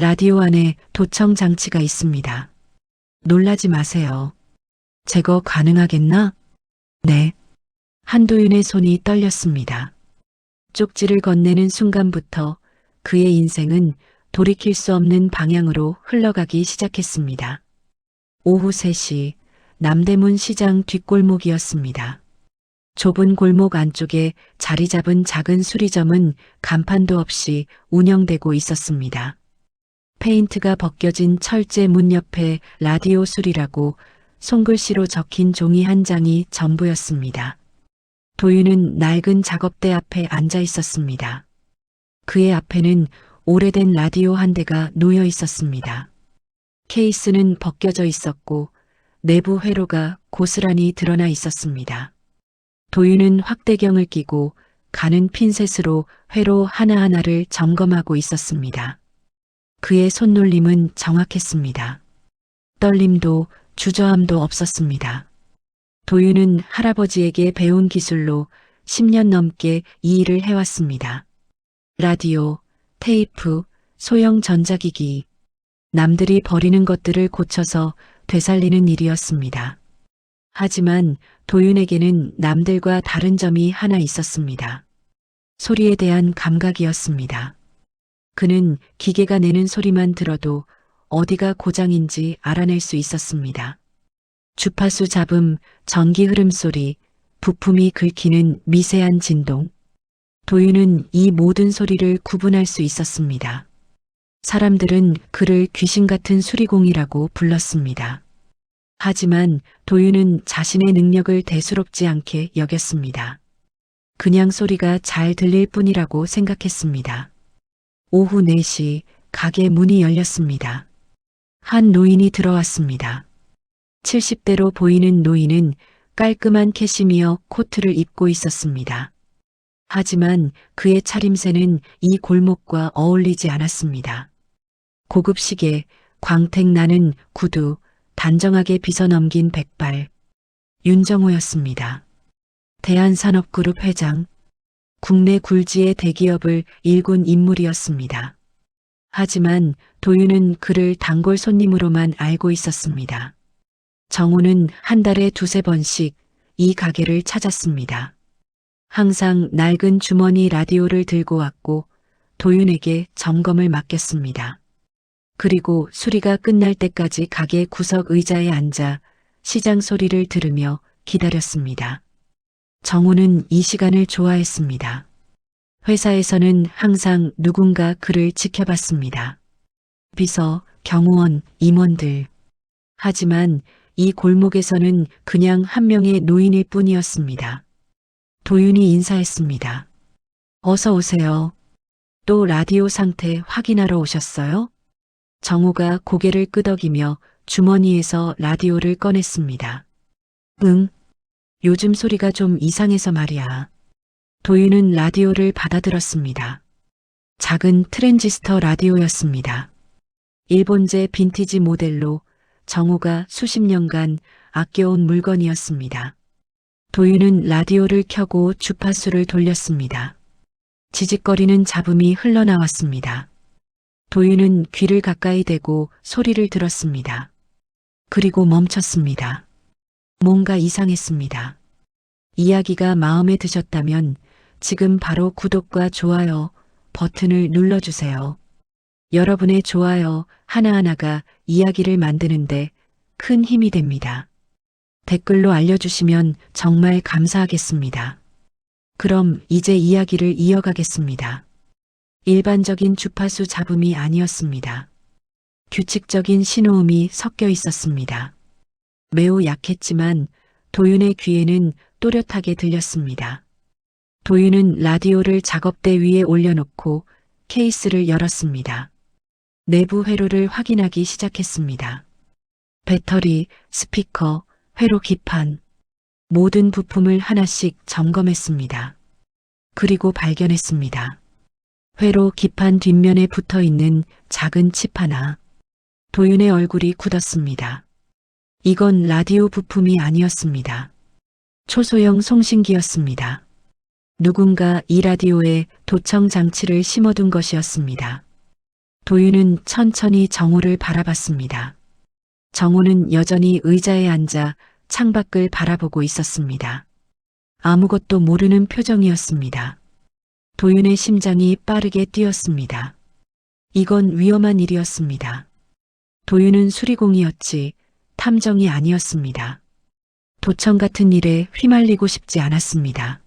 라디오 안에 도청 장치가 있습니다. 놀라지 마세요. 제거 가능하겠나? 네. 한도윤의 손이 떨렸습니다. 쪽지를 건네는 순간부터 그의 인생은 돌이킬 수 없는 방향으로 흘러가기 시작했습니다. 오후 3시 남대문 시장 뒷골목이었습니다. 좁은 골목 안쪽에 자리 잡은 작은 수리점은 간판도 없이 운영되고 있었습니다. 페인트가 벗겨진 철제 문 옆에 라디오 수리라고 손글씨로 적힌 종이 한 장이 전부였습니다. 도윤은 낡은 작업대 앞에 앉아 있었습니다. 그의 앞에는 오래된 라디오 한 대가 놓여 있었습니다. 케이스는 벗겨져 있었고 내부 회로가 고스란히 드러나 있었습니다. 도윤은 확대경을 끼고 가는 핀셋으로 회로 하나하나를 점검하고 있었습니다. 그의 손놀림은 정확했습니다. 떨림도 주저함도 없었습니다. 도윤은 할아버지에게 배운 기술로 10년 넘게 이 일을 해왔습니다. 라디오, 테이프, 소형 전자기기, 남들이 버리는 것들을 고쳐서 되살리는 일이었습니다. 하지만 도윤에게는 남들과 다른 점이 하나 있었습니다. 소리에 대한 감각이었습니다. 그는 기계가 내는 소리만 들어도 어디가 고장인지 알아낼 수 있었습니다. 주파수 잡음, 전기 흐름 소리, 부품이 긁히는 미세한 진동. 도윤은 이 모든 소리를 구분할 수 있었습니다. 사람들은 그를 귀신 같은 수리공이라고 불렀습니다. 하지만 도윤은 자신의 능력을 대수롭지 않게 여겼습니다. 그냥 소리가 잘 들릴 뿐이라고 생각했습니다. 오후 4시 가게 문이 열렸습니다. 한 노인이 들어왔습니다. 70대로 보이는 노인은 깔끔한 캐시미어 코트를 입고 있었습니다. 하지만 그의 차림새는 이 골목과 어울리지 않았습니다. 고급 시계, 광택 나는 구두, 단정하게 빗어넘긴 백발. 윤정호였습니다. 대한산업그룹 회장, 국내 굴지의 대기업을 일군 인물이었습니다. 하지만 도윤은 그를 단골 손님으로만 알고 있었습니다. 정호는 한 달에 2~3번씩 이 가게를 찾았습니다. 항상 낡은 주머니 라디오를 들고 왔고 도윤에게 점검을 맡겼습니다. 그리고 수리가 끝날 때까지 가게 구석 의자에 앉아 시장 소리를 들으며 기다렸습니다. 정호는 이 시간을 좋아했습니다. 회사에서는 항상 누군가 그를 지켜봤습니다. 비서, 경호원, 임원들. 하지만 이 골목에서는 그냥 한 명의 노인일 뿐이었습니다. 도윤이 인사했습니다. 어서 오세요. 또 라디오 상태 확인하러 오셨어요? 정호가 고개를 끄덕이며 주머니에서 라디오를 꺼냈습니다. 응. 요즘 소리가 좀 이상해서 말이야. 도윤은 라디오를 받아들었습니다. 작은 트랜지스터 라디오였습니다. 일본제 빈티지 모델로 정호가 수십 년간 아껴온 물건이었습니다. 도윤은 라디오를 켜고 주파수를 돌렸습니다. 지직거리는 잡음이 흘러나왔습니다. 도윤은 귀를 가까이 대고 소리를 들었습니다. 그리고 멈췄습니다. 뭔가 이상했습니다. 이야기가 마음에 드셨다면 지금 바로 구독과 좋아요 버튼을 눌러주세요. 여러분의 좋아요 하나하나가 이야기를 만드는데 큰 힘이 됩니다. 댓글로 알려주시면 정말 감사하겠습니다. 그럼 이제 이야기를 이어가겠습니다. 일반적인 주파수 잡음이 아니었습니다. 규칙적인 신호음이 섞여 있었습니다. 매우 약했지만 도윤의 귀에는 또렷하게 들렸습니다. 도윤은 라디오를 작업대 위에 올려놓고 케이스를 열었습니다. 내부 회로를 확인하기 시작했습니다. 배터리, 스피커, 회로 기판, 모든 부품을 하나씩 점검했습니다. 그리고 발견했습니다. 회로 기판 뒷면에 붙어있는 작은 칩 하나. 도윤의 얼굴이 굳었습니다. 이건 라디오 부품이 아니었습니다. 초소형 송신기였습니다. 누군가 이 라디오에 도청 장치를 심어둔 것이었습니다. 도윤은 천천히 정호를 바라봤습니다. 정호는 여전히 의자에 앉아 창밖을 바라보고 있었습니다. 아무것도 모르는 표정이었습니다. 도윤의 심장이 빠르게 뛰었습니다. 이건 위험한 일이었습니다. 도윤은 수리공이었지 탐정이 아니었습니다. 도청 같은 일에 휘말리고 싶지 않았습니다.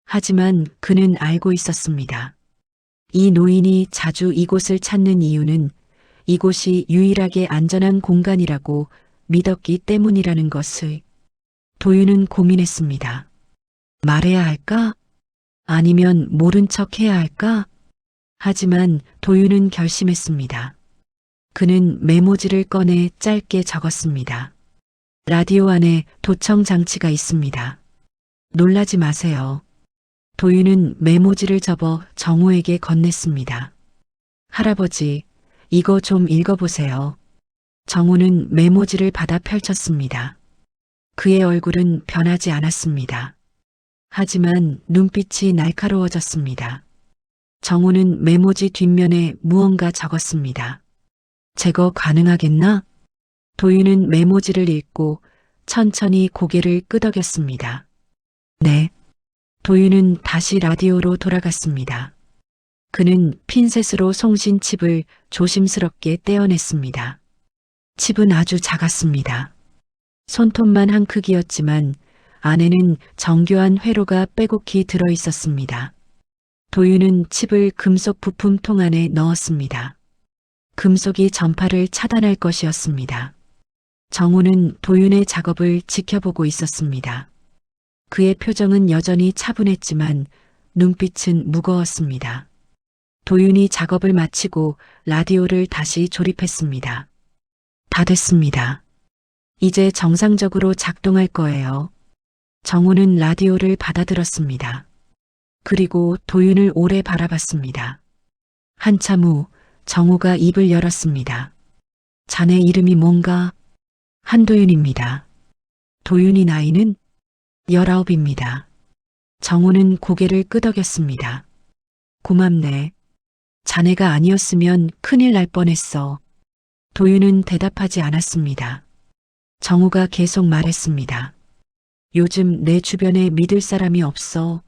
하지만 그는 알고 있었습니다. 이 노인이 자주 이곳을 찾는 이유는 이곳이 유일하게 안전한 공간이라고 믿었기 때문이라는 것을. 도윤은 고민했습니다. 말해야 할까? 아니면 모른 척 해야 할까? 하지만 도윤은 결심했습니다. 그는 메모지를 꺼내 짧게 적었습니다. 라디오 안에 도청 장치가 있습니다. 놀라지 마세요. 도윤은 메모지를 접어 정호에게 건넸습니다. 할아버지, 이거 좀 읽어보세요. 정호는 메모지를 받아 펼쳤습니다. 그의 얼굴은 변하지 않았습니다. 하지만 눈빛이 날카로워졌습니다. 정호는 메모지 뒷면에 무언가 적었습니다. 제거 가능하겠나? 도윤은 메모지를 읽고 천천히 고개를 끄덕였습니다. 네. 도윤은 다시 라디오로 돌아갔습니다. 그는 핀셋으로 송신 칩을 조심스럽게 떼어냈습니다. 칩은 아주 작았습니다. 손톱만 한 크기였지만 안에는 정교한 회로가 빼곡히 들어 있었습니다. 도윤은 칩을 금속 부품통 안에 넣었습니다. 금속이 전파를 차단할 것이었습니다. 정호는 도윤의 작업을 지켜보고 있었습니다. 그의 표정은 여전히 차분했지만 눈빛은 무거웠습니다. 도윤이 작업을 마치고 라디오를 다시 조립했습니다. 다 됐습니다. 이제 정상적으로 작동할 거예요. 정호는 라디오를 받아들었습니다. 그리고 도윤을 오래 바라봤습니다. 한참 후 정호가 입을 열었습니다. 자네 이름이 뭔가? 한도윤입니다. 도윤이 나이는? 19입니다. 정호는 고개를 끄덕였습니다. 고맙네. 자네가 아니었으면 큰일 날 뻔했어. 도윤은 대답하지 않았습니다. 정호가 계속 말했습니다. 요즘 내 주변에 믿을 사람이 없어.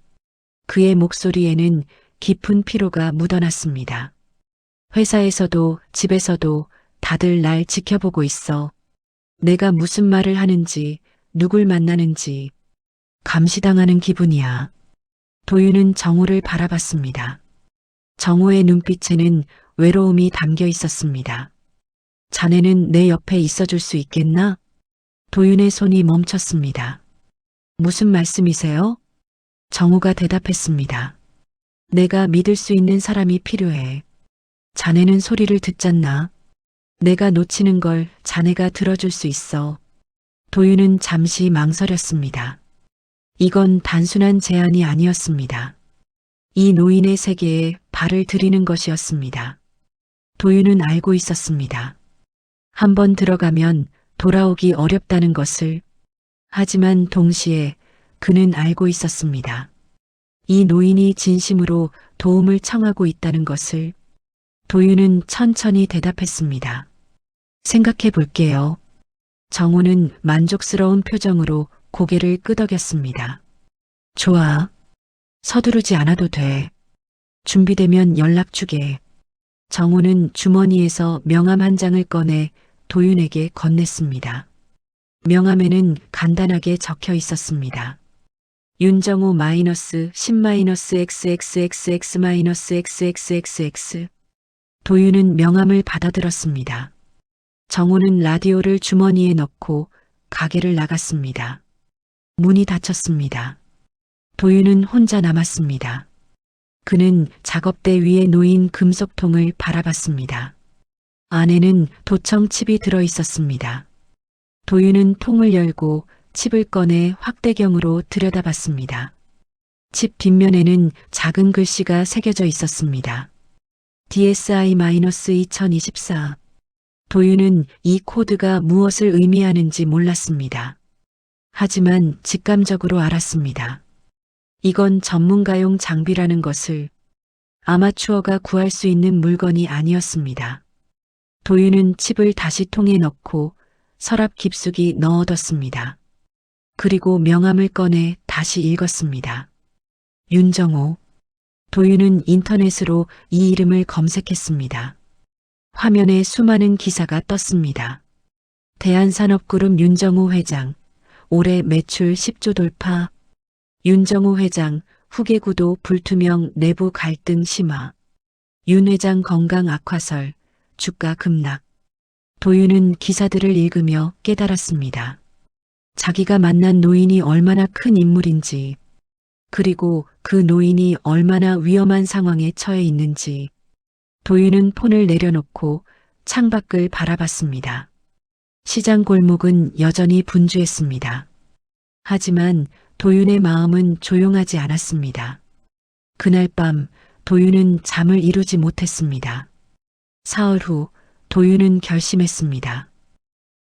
그의 목소리에는 깊은 피로가 묻어났습니다. 회사에서도 집에서도 다들 날 지켜보고 있어. 내가 무슨 말을 하는지, 누굴 만나는지 감시당하는 기분이야. 도윤은 정호를 바라봤습니다. 정호의 눈빛에는 외로움이 담겨 있었습니다. 자네는 내 옆에 있어줄 수 있겠나? 도윤의 손이 멈췄습니다. 무슨 말씀이세요? 정호가 대답했습니다. 내가 믿을 수 있는 사람이 필요해. 자네는 소리를 듣잖나. 내가 놓치는 걸 자네가 들어줄 수 있어. 도윤은 잠시 망설였습니다. 이건 단순한 제안이 아니었습니다. 이 노인의 세계에 발을 들이는 것이었습니다. 도윤은 알고 있었습니다. 한번 들어가면 돌아오기 어렵다는 것을. 하지만 동시에 그는 알고 있었습니다. 이 노인이 진심으로 도움을 청하고 있다는 것을. 도윤은 천천히 대답했습니다. 생각해 볼게요. 정호는 만족스러운 표정으로 고개를 끄덕였습니다. 좋아. 서두르지 않아도 돼. 준비되면 연락 주게. 정호는 주머니에서 명함 한 장을 꺼내 도윤에게 건넸습니다. 명함에는 간단하게 적혀 있었습니다. 윤정호 -10-XXXX-XXX. 도윤은 명함을 받아들었습니다. 정호는 라디오를 주머니에 넣고 가게를 나갔습니다. 문이 닫혔습니다. 도윤은 혼자 남았습니다. 그는 작업대 위에 놓인 금속통을 바라봤습니다. 안에는 도청 칩이 들어 있었습니다. 도윤은 통을 열고 칩을 꺼내 확대경으로 들여다봤습니다. 칩 뒷면에는 작은 글씨가 새겨져 있었습니다. DSI-2024. 도윤은 이 코드가 무엇을 의미하는지 몰랐습니다. 하지만 직감적으로 알았습니다. 이건 전문가용 장비라는 것을. 아마추어가 구할 수 있는 물건이 아니었습니다. 도윤은 칩을 다시 통에 넣고 서랍 깊숙이 넣어뒀습니다. 그리고 명함을 꺼내 다시 읽었습니다. 윤정호. 도윤은 인터넷으로 이 이름을 검색했습니다. 화면에 수많은 기사가 떴습니다. 대한산업그룹 윤정호 회장, 올해 매출 10조 돌파. 윤정호 회장, 후계구도 불투명 내부 갈등 심화. 윤 회장 건강 악화설, 주가 급락. 도윤은 기사들을 읽으며 깨달았습니다. 자기가 만난 노인이 얼마나 큰 인물인지, 그리고 그 노인이 얼마나 위험한 상황에 처해 있는지. 도윤은 폰을 내려놓고 창밖을 바라봤습니다. 시장 골목은 여전히 분주했습니다. 하지만 도윤의 마음은 조용하지 않았습니다. 그날 밤 도윤은 잠을 이루지 못했습니다. 사흘 후 도윤은 결심했습니다.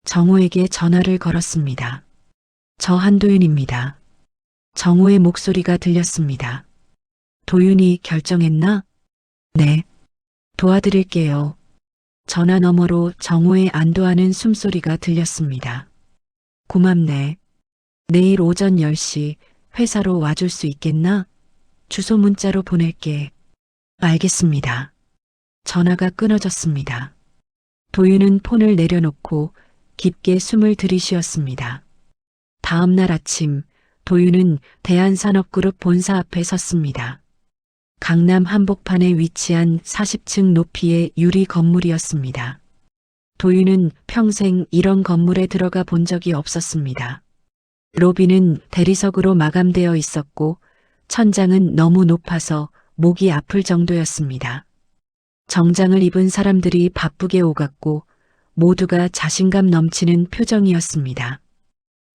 정호에게 전화를 걸었습니다. 저 한도윤입니다. 정호의 목소리가 들렸습니다. 도윤이 결정했나? 네. 도와드릴게요. 전화 너머로 정호의 안도하는 숨소리가 들렸습니다. 고맙네. 내일 오전 10시 회사로 와줄 수 있겠나? 주소 문자로 보낼게. 알겠습니다. 전화가 끊어졌습니다. 도윤은 폰을 내려놓고 깊게 숨을 들이쉬었습니다. 다음 날 아침 도윤은 대한산업그룹 본사 앞에 섰습니다. 강남 한복판에 위치한 40층 높이의 유리 건물이었습니다. 도윤은 평생 이런 건물에 들어가 본 적이 없었습니다. 로비는 대리석으로 마감되어 있었고 천장은 너무 높아서 목이 아플 정도였습니다. 정장을 입은 사람들이 바쁘게 오갔고 모두가 자신감 넘치는 표정이었습니다.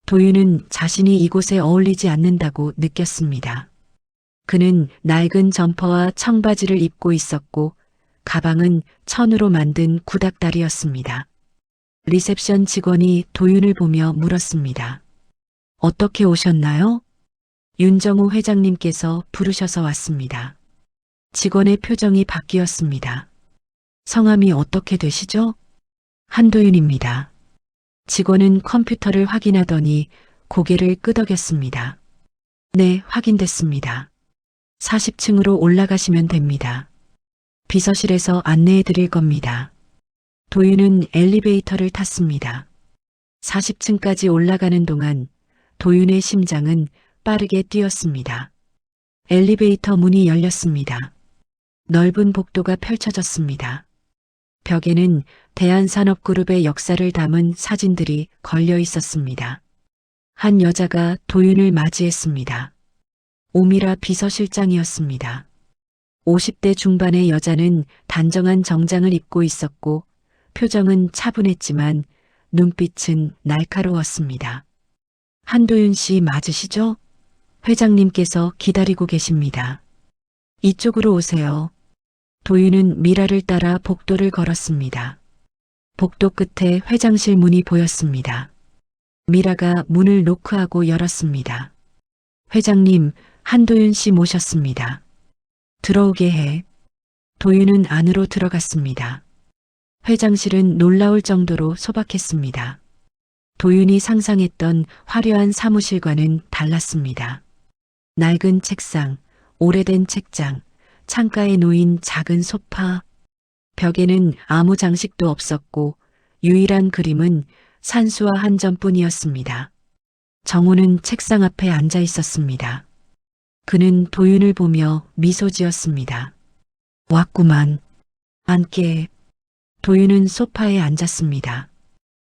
도윤은 자신이 이곳에 어울리지 않는다고 느꼈습니다. 그는 낡은 점퍼와 청바지를 입고 있었고 가방은 천으로 만든 구닥다리였습니다. 리셉션 직원이 도윤을 보며 물었습니다. 어떻게 오셨나요? 윤정호 회장님께서 부르셔서 왔습니다. 직원의 표정이 바뀌었습니다. 성함이 어떻게 되시죠? 한도윤입니다. 직원은 컴퓨터를 확인하더니 고개를 끄덕였습니다. 네, 확인됐습니다. 40층으로 올라가시면 됩니다. 비서실에서 안내해 드릴 겁니다. 도윤은 엘리베이터를 탔습니다. 40층까지 올라가는 동안 도윤의 심장은 빠르게 뛰었습니다. 엘리베이터 문이 열렸습니다. 넓은 복도가 펼쳐졌습니다. 벽에는 대한산업그룹의 역사를 담은 사진들이 걸려 있었습니다. 한 여자가 도윤을 맞이했습니다. 오미라 비서실장이었습니다. 50대 중반의 여자는 단정한 정장을 입고 있었고 표정은 차분했지만 눈빛은 날카로웠습니다. 한도윤 씨 맞으시죠? 회장님께서 기다리고 계십니다. 이쪽으로 오세요. 도윤은 미라를 따라 복도를 걸었습니다. 복도 끝에 회장실 문이 보였습니다. 미라가 문을 노크하고 열었습니다. 회장님, 한도윤 씨 모셨습니다. 들어오게 해. 도윤은 안으로 들어갔습니다. 회장실은 놀라울 정도로 소박했습니다. 도윤이 상상했던 화려한 사무실과는 달랐습니다. 낡은 책상, 오래된 책장, 창가에 놓인 작은 소파, 벽에는 아무 장식도 없었고 유일한 그림은 산수와 한 점뿐이었습니다. 정호는 책상 앞에 앉아 있었습니다. 그는 도윤을 보며 미소 지었습니다. 왔구만. 앉게. 도윤은 소파에 앉았습니다.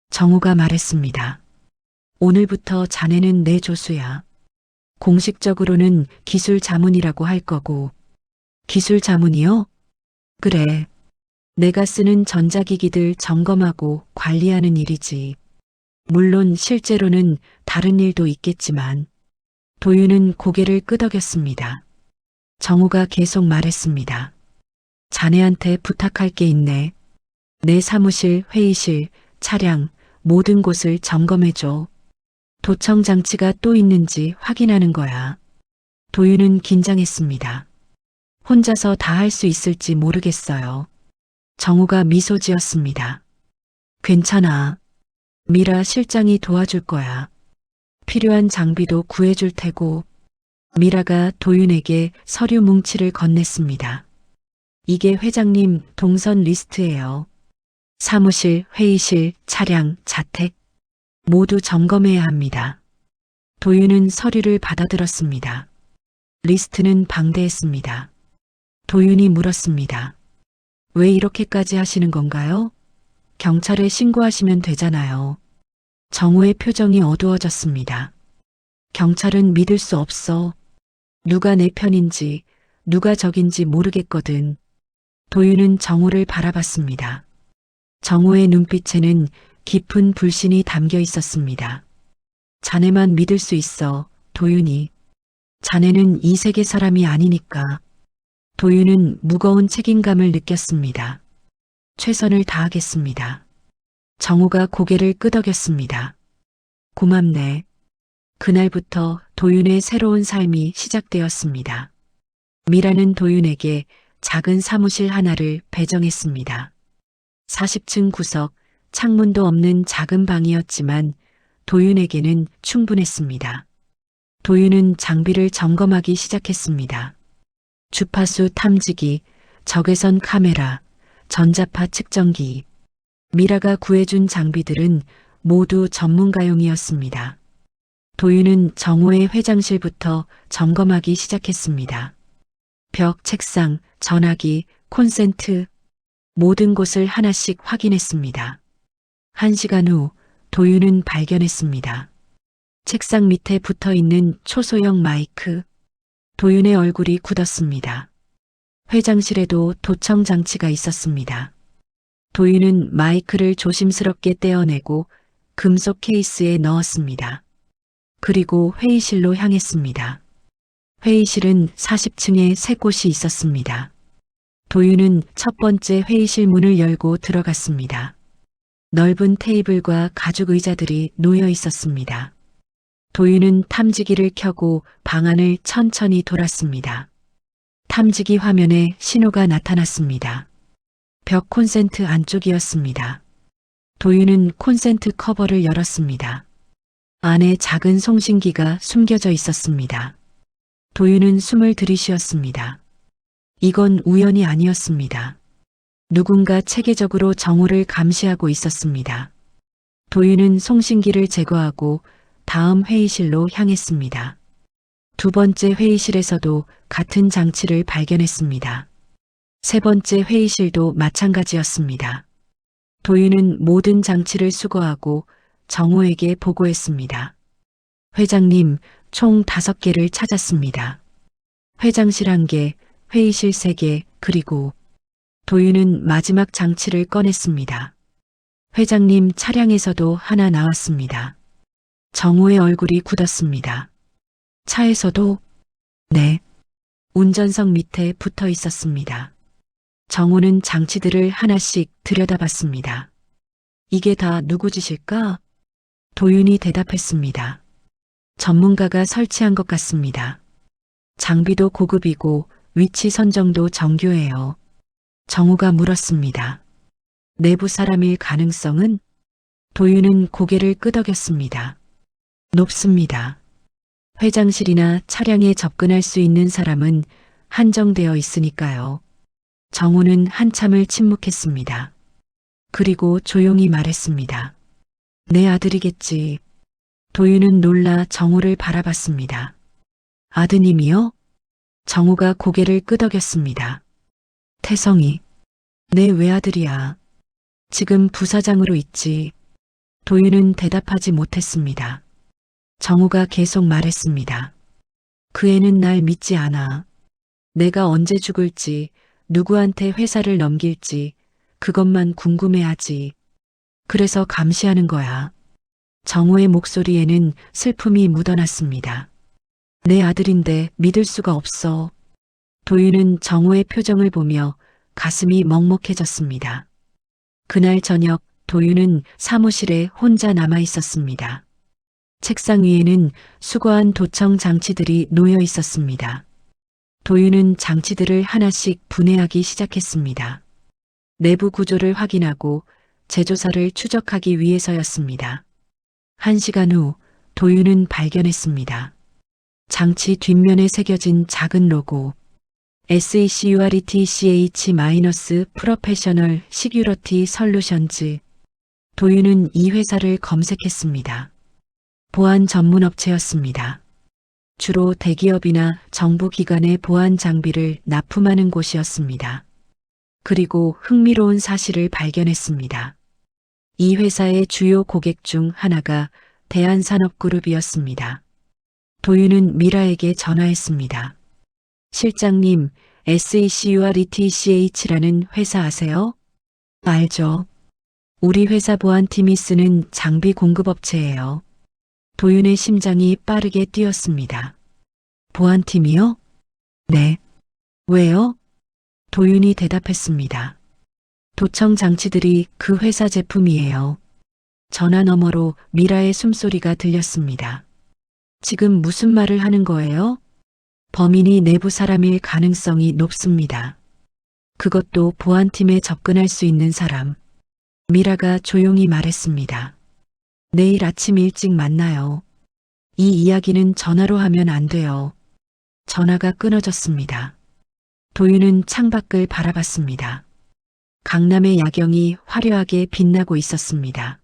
정호가 말했습니다. 오늘부터 자네는 내 조수야. 공식적으로는 기술 자문이라고 할 거고. 기술 자문이요? 그래. 내가 쓰는 전자기기들 점검하고 관리하는 일이지. 물론 실제로는 다른 일도 있겠지만. 도윤은 고개를 끄덕였습니다. 정호가 계속 말했습니다. 자네한테 부탁할 게 있네. 내 사무실, 회의실, 차량, 모든 곳을 점검해줘. 도청 장치가 또 있는지 확인하는 거야. 도윤은 긴장했습니다. 혼자서 다 할 수 있을지 모르겠어요. 정우가 미소 지었습니다. 괜찮아. 미라 실장이 도와줄 거야. 필요한 장비도 구해줄 테고. 미라가 도윤에게 서류 뭉치를 건넸습니다. 이게 회장님 동선 리스트예요. 사무실, 회의실, 차량, 자택 모두 점검해야 합니다. 도윤은 서류를 받아들었습니다. 리스트는 방대했습니다. 도윤이 물었습니다. 왜 이렇게까지 하시는 건가요? 경찰에 신고하시면 되잖아요. 정우의 표정이 어두워졌습니다. 경찰은 믿을 수 없어. 누가 내 편인지, 누가 적인지 모르겠거든. 도윤은 정우를 바라봤습니다. 정우의 눈빛에는 깊은 불신이 담겨 있었습니다. 자네만 믿을 수 있어, 도윤이. 자네는 이 세계 사람이 아니니까. 도윤은 무거운 책임감을 느꼈습니다. 최선을 다하겠습니다. 정우가 고개를 끄덕였습니다. 고맙네. 그날부터 도윤의 새로운 삶이 시작되었습니다. 미라는 도윤에게 작은 사무실 하나를 배정했습니다. 40층 구석, 창문도 없는 작은 방이었지만 도윤에게는 충분했습니다. 도윤은 장비를 점검하기 시작했습니다. 주파수 탐지기, 적외선 카메라, 전자파 측정기. 미라가 구해준 장비들은 모두 전문가용이었습니다. 도윤은 정우의 회장실부터 점검하기 시작했습니다. 벽, 책상, 전화기, 콘센트, 모든 곳을 하나씩 확인했습니다. 1시간 후 도윤은 발견했습니다. 책상 밑에 붙어 있는 초소형 마이크. 도윤의 얼굴이 굳었습니다. 회장실에도 도청 장치가 있었습니다. 도윤은 마이크를 조심스럽게 떼어내고 금속 케이스에 넣었습니다. 그리고 회의실로 향했습니다. 회의실은 40층에 3곳이 있었습니다. 도윤은 첫 번째 회의실 문을 열고 들어갔습니다. 넓은 테이블과 가죽 의자들이 놓여 있었습니다. 도윤은 탐지기를 켜고 방안을 천천히 돌았습니다. 탐지기 화면에 신호가 나타났습니다. 벽 콘센트 안쪽이었습니다. 도윤은 콘센트 커버를 열었습니다. 안에 작은 송신기가 숨겨져 있었습니다. 도윤은 숨을 들이쉬었습니다. 이건 우연이 아니었습니다. 누군가 체계적으로 정우를 감시하고 있었습니다. 도윤은 송신기를 제거하고 다음 회의실로 향했습니다. 두 번째 회의실에서도 같은 장치를 발견했습니다. 세 번째 회의실도 마찬가지였습니다. 도윤은 모든 장치를 수거하고 정우에게 보고했습니다. 회장님, 총 5개를 찾았습니다. 회장실 1개, 회의실 3개, 그리고 도윤은 마지막 장치를 꺼냈습니다. 회장님 차량에서도 하나 나왔습니다. 정우의 얼굴이 굳었습니다. 차에서도? 네. 운전석 밑에 붙어 있었습니다. 정우는 장치들을 하나씩 들여다봤습니다. 이게 다 누구 짓일까? 도윤이 대답했습니다. 전문가가 설치한 것 같습니다. 장비도 고급이고 위치 선정도 정교해요. 정우가 물었습니다. 내부 사람일 가능성은? 도윤은 고개를 끄덕였습니다. 높습니다. 회장실이나 차량에 접근할 수 있는 사람은 한정되어 있으니까요. 정우는 한참을 침묵했습니다. 그리고 조용히 말했습니다. 내 아들이겠지. 도윤은 놀라 정우를 바라봤습니다. 아드님이요? 정우가 고개를 끄덕였습니다. 태성이. 내 외아들이야. 지금 부사장으로 있지. 도윤은 대답하지 못했습니다. 정우가 계속 말했습니다. 그 애는 날 믿지 않아. 내가 언제 죽을지, 누구한테 회사를 넘길지, 그것만 궁금해하지. 그래서 감시하는 거야. 정우의 목소리에는 슬픔이 묻어났습니다. 내 아들인데 믿을 수가 없어. 도윤은 정우의 표정을 보며 가슴이 먹먹해졌습니다. 그날 저녁 도윤은 사무실에 혼자 남아 있었습니다. 책상 위에는 수거한 도청 장치들이 놓여 있었습니다. 도윤은 장치들을 하나씩 분해하기 시작했습니다. 내부 구조를 확인하고 제조사를 추적하기 위해서였습니다. 1시간 후 도윤은 발견했습니다. 장치 뒷면에 새겨진 작은 로고 SECURITCH- 프로페셔널 시큐리티 솔루션즈. 도윤은 이 회사를 검색했습니다. 보안 전문 업체였습니다. 주로 대기업이나 정부 기관의 보안 장비를 납품하는 곳이었습니다. 그리고 흥미로운 사실을 발견했습니다. 이 회사의 주요 고객 중 하나가 대한산업그룹이었습니다. 도윤은 미라에게 전화했습니다. 실장님, SECURITCH라는 회사 아세요? 알죠. 우리 회사 보안팀이 쓰는 장비 공급업체예요. 도윤의 심장이 빠르게 뛰었습니다. 보안팀이요? 네. 왜요? 도윤이 대답했습니다. 도청 장치들이 그 회사 제품이에요. 전화 너머로 미라의 숨소리가 들렸습니다. 지금 무슨 말을 하는 거예요? 범인이 내부 사람일 가능성이 높습니다. 그것도 보안팀에 접근할 수 있는 사람. 미라가 조용히 말했습니다. 내일 아침 일찍 만나요. 이 이야기는 전화로 하면 안 돼요. 전화가 끊어졌습니다. 도윤은 창밖을 바라봤습니다. 강남의 야경이 화려하게 빛나고 있었습니다.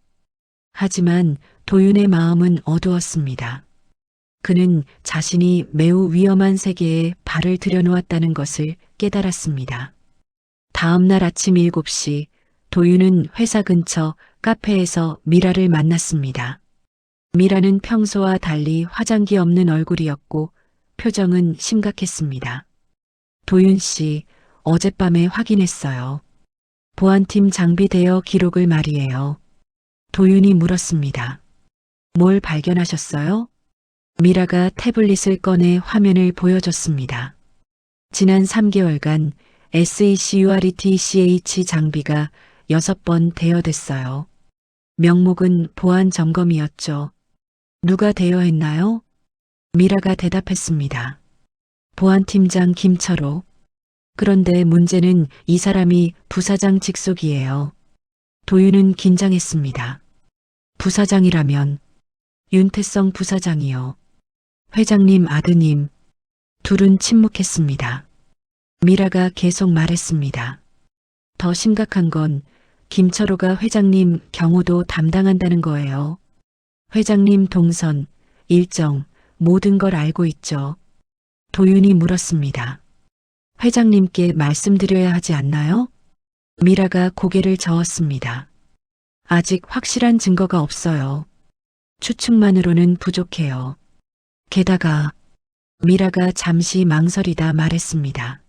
하지만 도윤의 마음은 어두웠습니다. 그는 자신이 매우 위험한 세계에 발을 들여놓았다는 것을 깨달았습니다. 다음 날 아침 7시 도윤은 회사 근처 카페에서 미라를 만났습니다. 미라는 평소와 달리 화장기 없는 얼굴이었고 표정은 심각했습니다. 도윤 씨, 어젯밤에 확인했어요. 보안팀 장비 대여 기록을 말이에요. 도윤이 물었습니다. 뭘 발견하셨어요? 미라가 태블릿을 꺼내 화면을 보여줬습니다. 지난 3개월간 SECURITCH 장비가 6번 대여됐어요. 명목은 보안 점검이었죠. 누가 대여했나요? 미라가 대답했습니다. 보안팀장 김철호. 그런데 문제는 이 사람이 부사장 직속이에요. 도윤은 긴장했습니다. 부사장이라면 윤태성 부사장이요. 회장님 아드님. 둘은 침묵했습니다. 미라가 계속 말했습니다. 더 심각한 건 김철호가 회장님 경호도 담당한다는 거예요. 회장님 동선, 일정, 모든 걸 알고 있죠. 도윤이 물었습니다. 회장님께 말씀드려야 하지 않나요? 미라가 고개를 저었습니다. 아직 확실한 증거가 없어요. 추측만으로는 부족해요. 게다가 미라가 잠시 망설이다 말했습니다.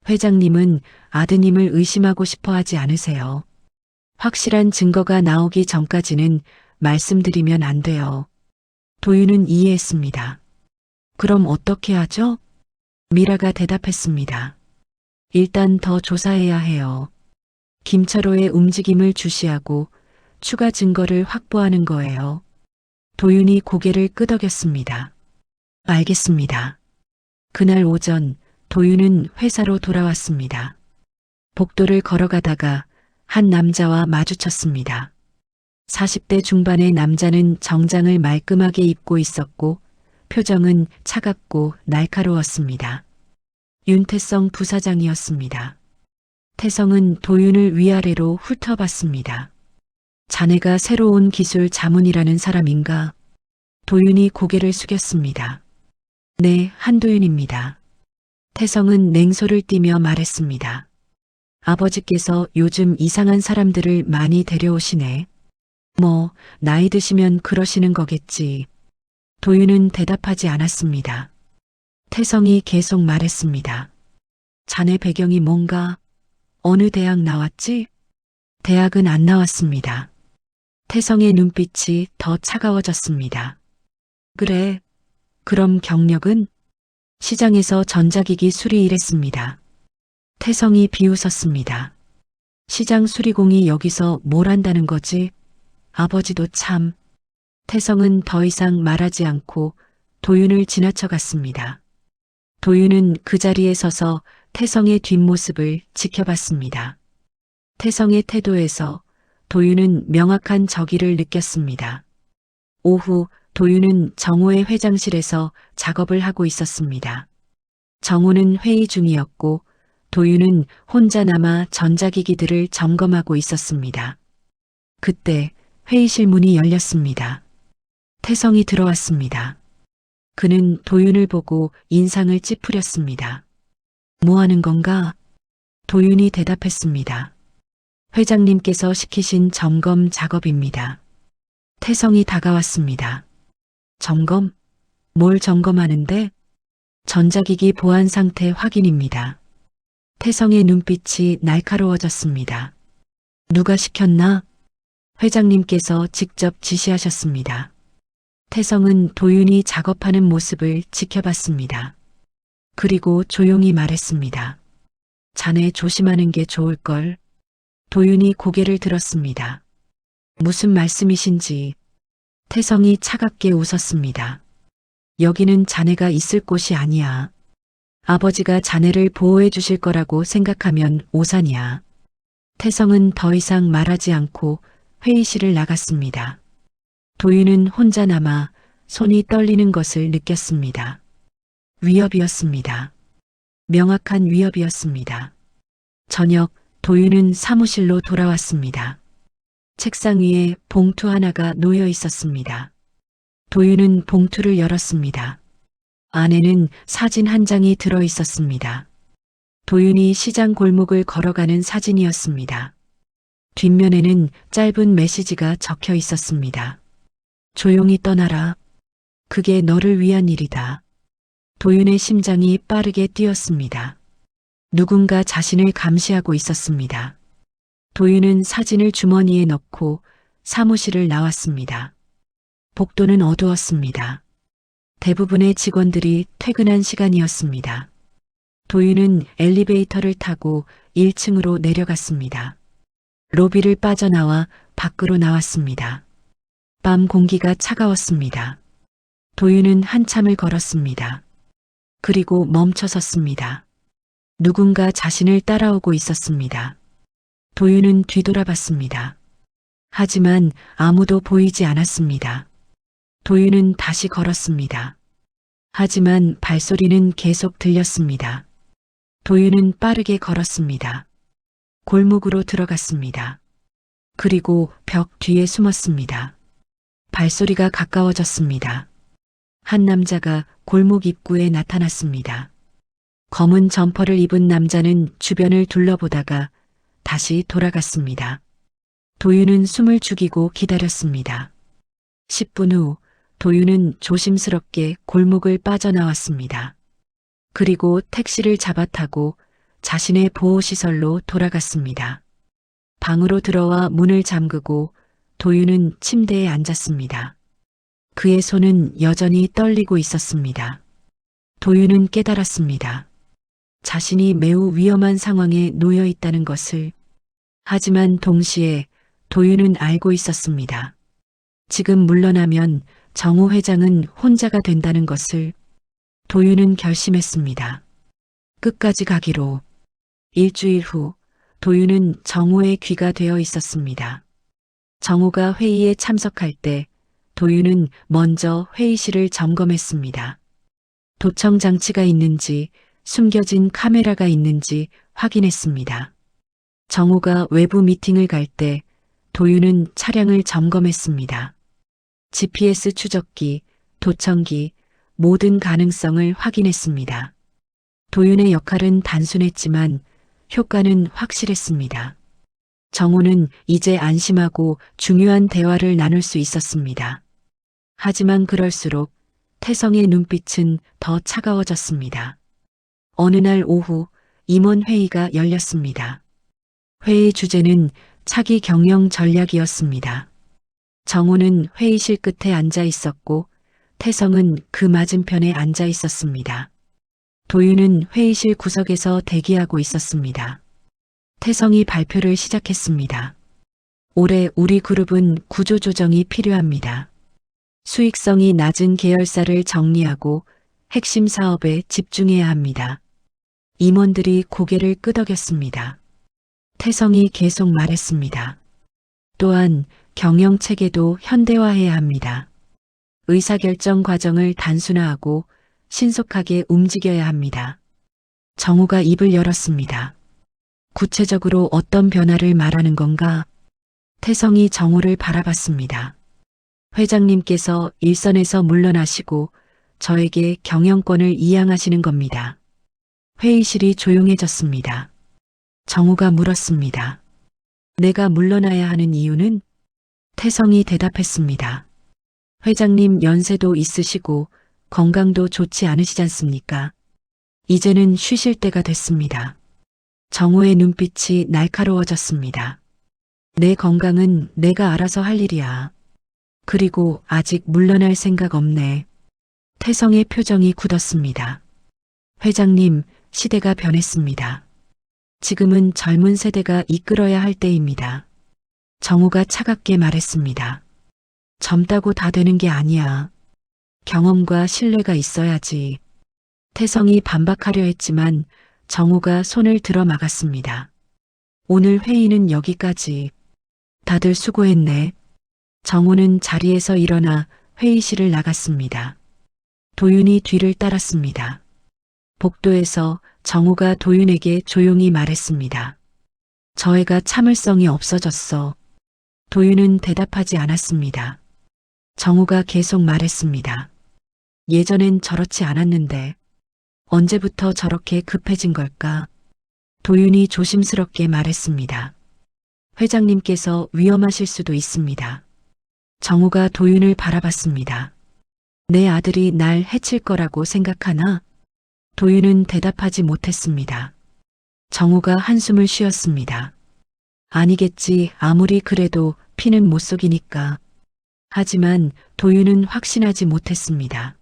회장님은 아드님을 의심하고 싶어 하지 않으세요. 확실한 증거가 나오기 전까지는 말씀드리면 안 돼요. 도윤은 이해했습니다. 그럼 어떻게 하죠? 미라가 대답했습니다. 일단 더 조사해야 해요. 김철호의 움직임을 주시하고 추가 증거를 확보하는 거예요. 도윤이 고개를 끄덕였습니다. 알겠습니다. 그날 오전 도윤은 회사로 돌아왔습니다. 복도를 걸어가다가 한 남자와 마주쳤습니다. 40대 중반의 남자는 정장을 말끔하게 입고 있었고 표정은 차갑고 날카로웠습니다. 윤태성 부사장이었습니다. 태성은 도윤을 위아래로 훑어봤습니다. 자네가 새로 온 기술 자문이라는 사람인가? 도윤이 고개를 숙였습니다. 네, 한도윤입니다. 태성은 냉소를 띠며 말했습니다. 아버지께서 요즘 이상한 사람들을 많이 데려오시네. 뭐, 나이 드시면 그러시는 거겠지. 도윤은 대답하지 않았습니다. 태성이 계속 말했습니다. 자네 배경이 뭔가? 어느 대학 나왔지? 대학은 안 나왔습니다. 태성의 눈빛이 더 차가워졌습니다. 그래. 그럼 경력은? 시장에서 전자기기 수리 일했습니다. 태성이 비웃었습니다. 시장 수리공이 여기서 뭘 한다는 거지? 아버지도 참. 태성은 더 이상 말하지 않고 도윤을 지나쳐 갔습니다. 도윤은 그 자리에 서서 태성의 뒷모습을 지켜봤습니다. 태성의 태도에서 도윤은 명확한 적의를 느꼈습니다. 오후 도윤은 정호의 회장실에서 작업을 하고 있었습니다. 정호는 회의 중이었고 도윤은 혼자 남아 전자기기들을 점검하고 있었습니다. 그때 회의실 문이 열렸습니다. 태성이 들어왔습니다. 그는 도윤을 보고 인상을 찌푸렸습니다. 뭐 하는 건가? 도윤이 대답했습니다. 회장님께서 시키신 점검 작업입니다. 태성이 다가왔습니다. 점검? 뭘 점검하는데? 전자기기 보안 상태 확인입니다. 태성의 눈빛이 날카로워졌습니다. 누가 시켰나? 회장님께서 직접 지시하셨습니다. 태성은 도윤이 작업하는 모습을 지켜봤습니다. 그리고 조용히 말했습니다. 자네 조심하는 게 좋을걸. 도윤이 고개를 들었습니다. 무슨 말씀이신지. 태성이 차갑게 웃었습니다. 여기는 자네가 있을 곳이 아니야. 아버지가 자네를 보호해 주실 거라고 생각하면 오산이야. 태성은 더 이상 말하지 않고 회의실을 나갔습니다. 도윤은 혼자 남아 손이 떨리는 것을 느꼈습니다. 위협이었습니다. 명확한 위협이었습니다. 저녁 도윤은 사무실로 돌아왔습니다. 책상 위에 봉투 하나가 놓여 있었습니다. 도윤은 봉투를 열었습니다. 안에는 사진 한 장이 들어 있었습니다. 도윤이 시장 골목을 걸어가는 사진이었습니다. 뒷면에는 짧은 메시지가 적혀 있었습니다. 조용히 떠나라. 그게 너를 위한 일이다. 도윤의 심장이 빠르게 뛰었습니다. 누군가 자신을 감시하고 있었습니다. 도윤은 사진을 주머니에 넣고 사무실을 나왔습니다. 복도는 어두웠습니다. 대부분의 직원들이 퇴근한 시간이었습니다. 도윤은 엘리베이터를 타고 1층으로 내려갔습니다. 로비를 빠져나와 밖으로 나왔습니다. 밤 공기가 차가웠습니다. 도윤은 한참을 걸었습니다. 그리고 멈춰 섰습니다. 누군가 자신을 따라오고 있었습니다. 도윤은 뒤돌아봤습니다. 하지만 아무도 보이지 않았습니다. 도윤은 다시 걸었습니다. 하지만 발소리는 계속 들렸습니다. 도윤은 빠르게 걸었습니다. 골목으로 들어갔습니다. 그리고 벽 뒤에 숨었습니다. 발소리가 가까워졌습니다. 한 남자가 골목 입구에 나타났습니다. 검은 점퍼를 입은 남자는 주변을 둘러보다가 다시 돌아갔습니다. 도윤은 숨을 죽이고 기다렸습니다. 10분 후 도윤은 조심스럽게 골목을 빠져나왔습니다. 그리고 택시를 잡아타고 자신의 보호시설로 돌아갔습니다. 방으로 들어와 문을 잠그고 도윤은 침대에 앉았습니다. 그의 손은 여전히 떨리고 있었습니다. 도윤은 깨달았습니다. 자신이 매우 위험한 상황에 놓여 있다는 것을. 하지만 동시에 도윤은 알고 있었습니다. 지금 물러나면 정호 회장은 혼자가 된다는 것을. 도윤은 결심했습니다. 끝까지 가기로. 일주일 후 도윤은 정호의 귀가 되어 있었습니다. 정호가 회의에 참석할 때 도윤은 먼저 회의실을 점검했습니다. 도청 장치가 있는지 숨겨진 카메라가 있는지 확인했습니다. 정호가 외부 미팅을 갈 때 도윤은 차량을 점검했습니다. GPS 추적기, 도청기, 모든 가능성을 확인했습니다. 도윤의 역할은 단순했지만 효과는 확실했습니다. 정호는 이제 안심하고 중요한 대화를 나눌 수 있었습니다. 하지만 그럴수록 태성의 눈빛은 더 차가워졌습니다. 어느 날 오후 임원회의가 열렸습니다. 회의 주제는 차기 경영 전략이었습니다. 정호는 회의실 끝에 앉아 있었고 태성은 그 맞은편에 앉아 있었습니다. 도윤은 회의실 구석에서 대기하고 있었습니다. 태성이 발표를 시작했습니다. 올해 우리 그룹은 구조조정이 필요합니다. 수익성이 낮은 계열사를 정리하고 핵심 사업에 집중해야 합니다. 임원들이 고개를 끄덕였습니다. 태성이 계속 말했습니다. 또한 경영 체계도 현대화해야 합니다. 의사결정 과정을 단순화하고 신속하게 움직여야 합니다. 정우가 입을 열었습니다. 구체적으로 어떤 변화를 말하는 건가? 태성이 정우를 바라봤습니다. 회장님께서 일선에서 물러나시고 저에게 경영권을 이양하시는 겁니다. 회의실이 조용해졌습니다. 정우가 물었습니다. 내가 물러나야 하는 이유는? 태성이 대답했습니다. 회장님 연세도 있으시고 건강도 좋지 않으시지 않습니까? 이제는 쉬실 때가 됐습니다. 정우의 눈빛이 날카로워졌습니다. 내 건강은 내가 알아서 할 일이야. 그리고 아직 물러날 생각 없네. 태성의 표정이 굳었습니다. 회장님, 시대가 변했습니다. 지금은 젊은 세대가 이끌어야 할 때입니다. 정우가 차갑게 말했습니다. 젊다고 다 되는 게 아니야. 경험과 신뢰가 있어야지. 태성이 반박하려 했지만 정우가 손을 들어 막았습니다. 오늘 회의는 여기까지. 다들 수고했네. 정우는 자리에서 일어나 회의실을 나갔습니다. 도윤이 뒤를 따랐습니다. 복도에서 정우가 도윤에게 조용히 말했습니다. 저 애가 참을성이 없어졌어. 도윤은 대답하지 않았습니다. 정우가 계속 말했습니다. 예전엔 저렇지 않았는데 언제부터 저렇게 급해진 걸까? 도윤이 조심스럽게 말했습니다. 회장님께서 위험하실 수도 있습니다. 정우가 도윤을 바라봤습니다. 내 아들이 날 해칠 거라고 생각하나? 도윤은 대답하지 못했습니다. 정우가 한숨을 쉬었습니다. 아니겠지, 아무리 그래도 피는 못 속이니까. 하지만 도윤은 확신하지 못했습니다.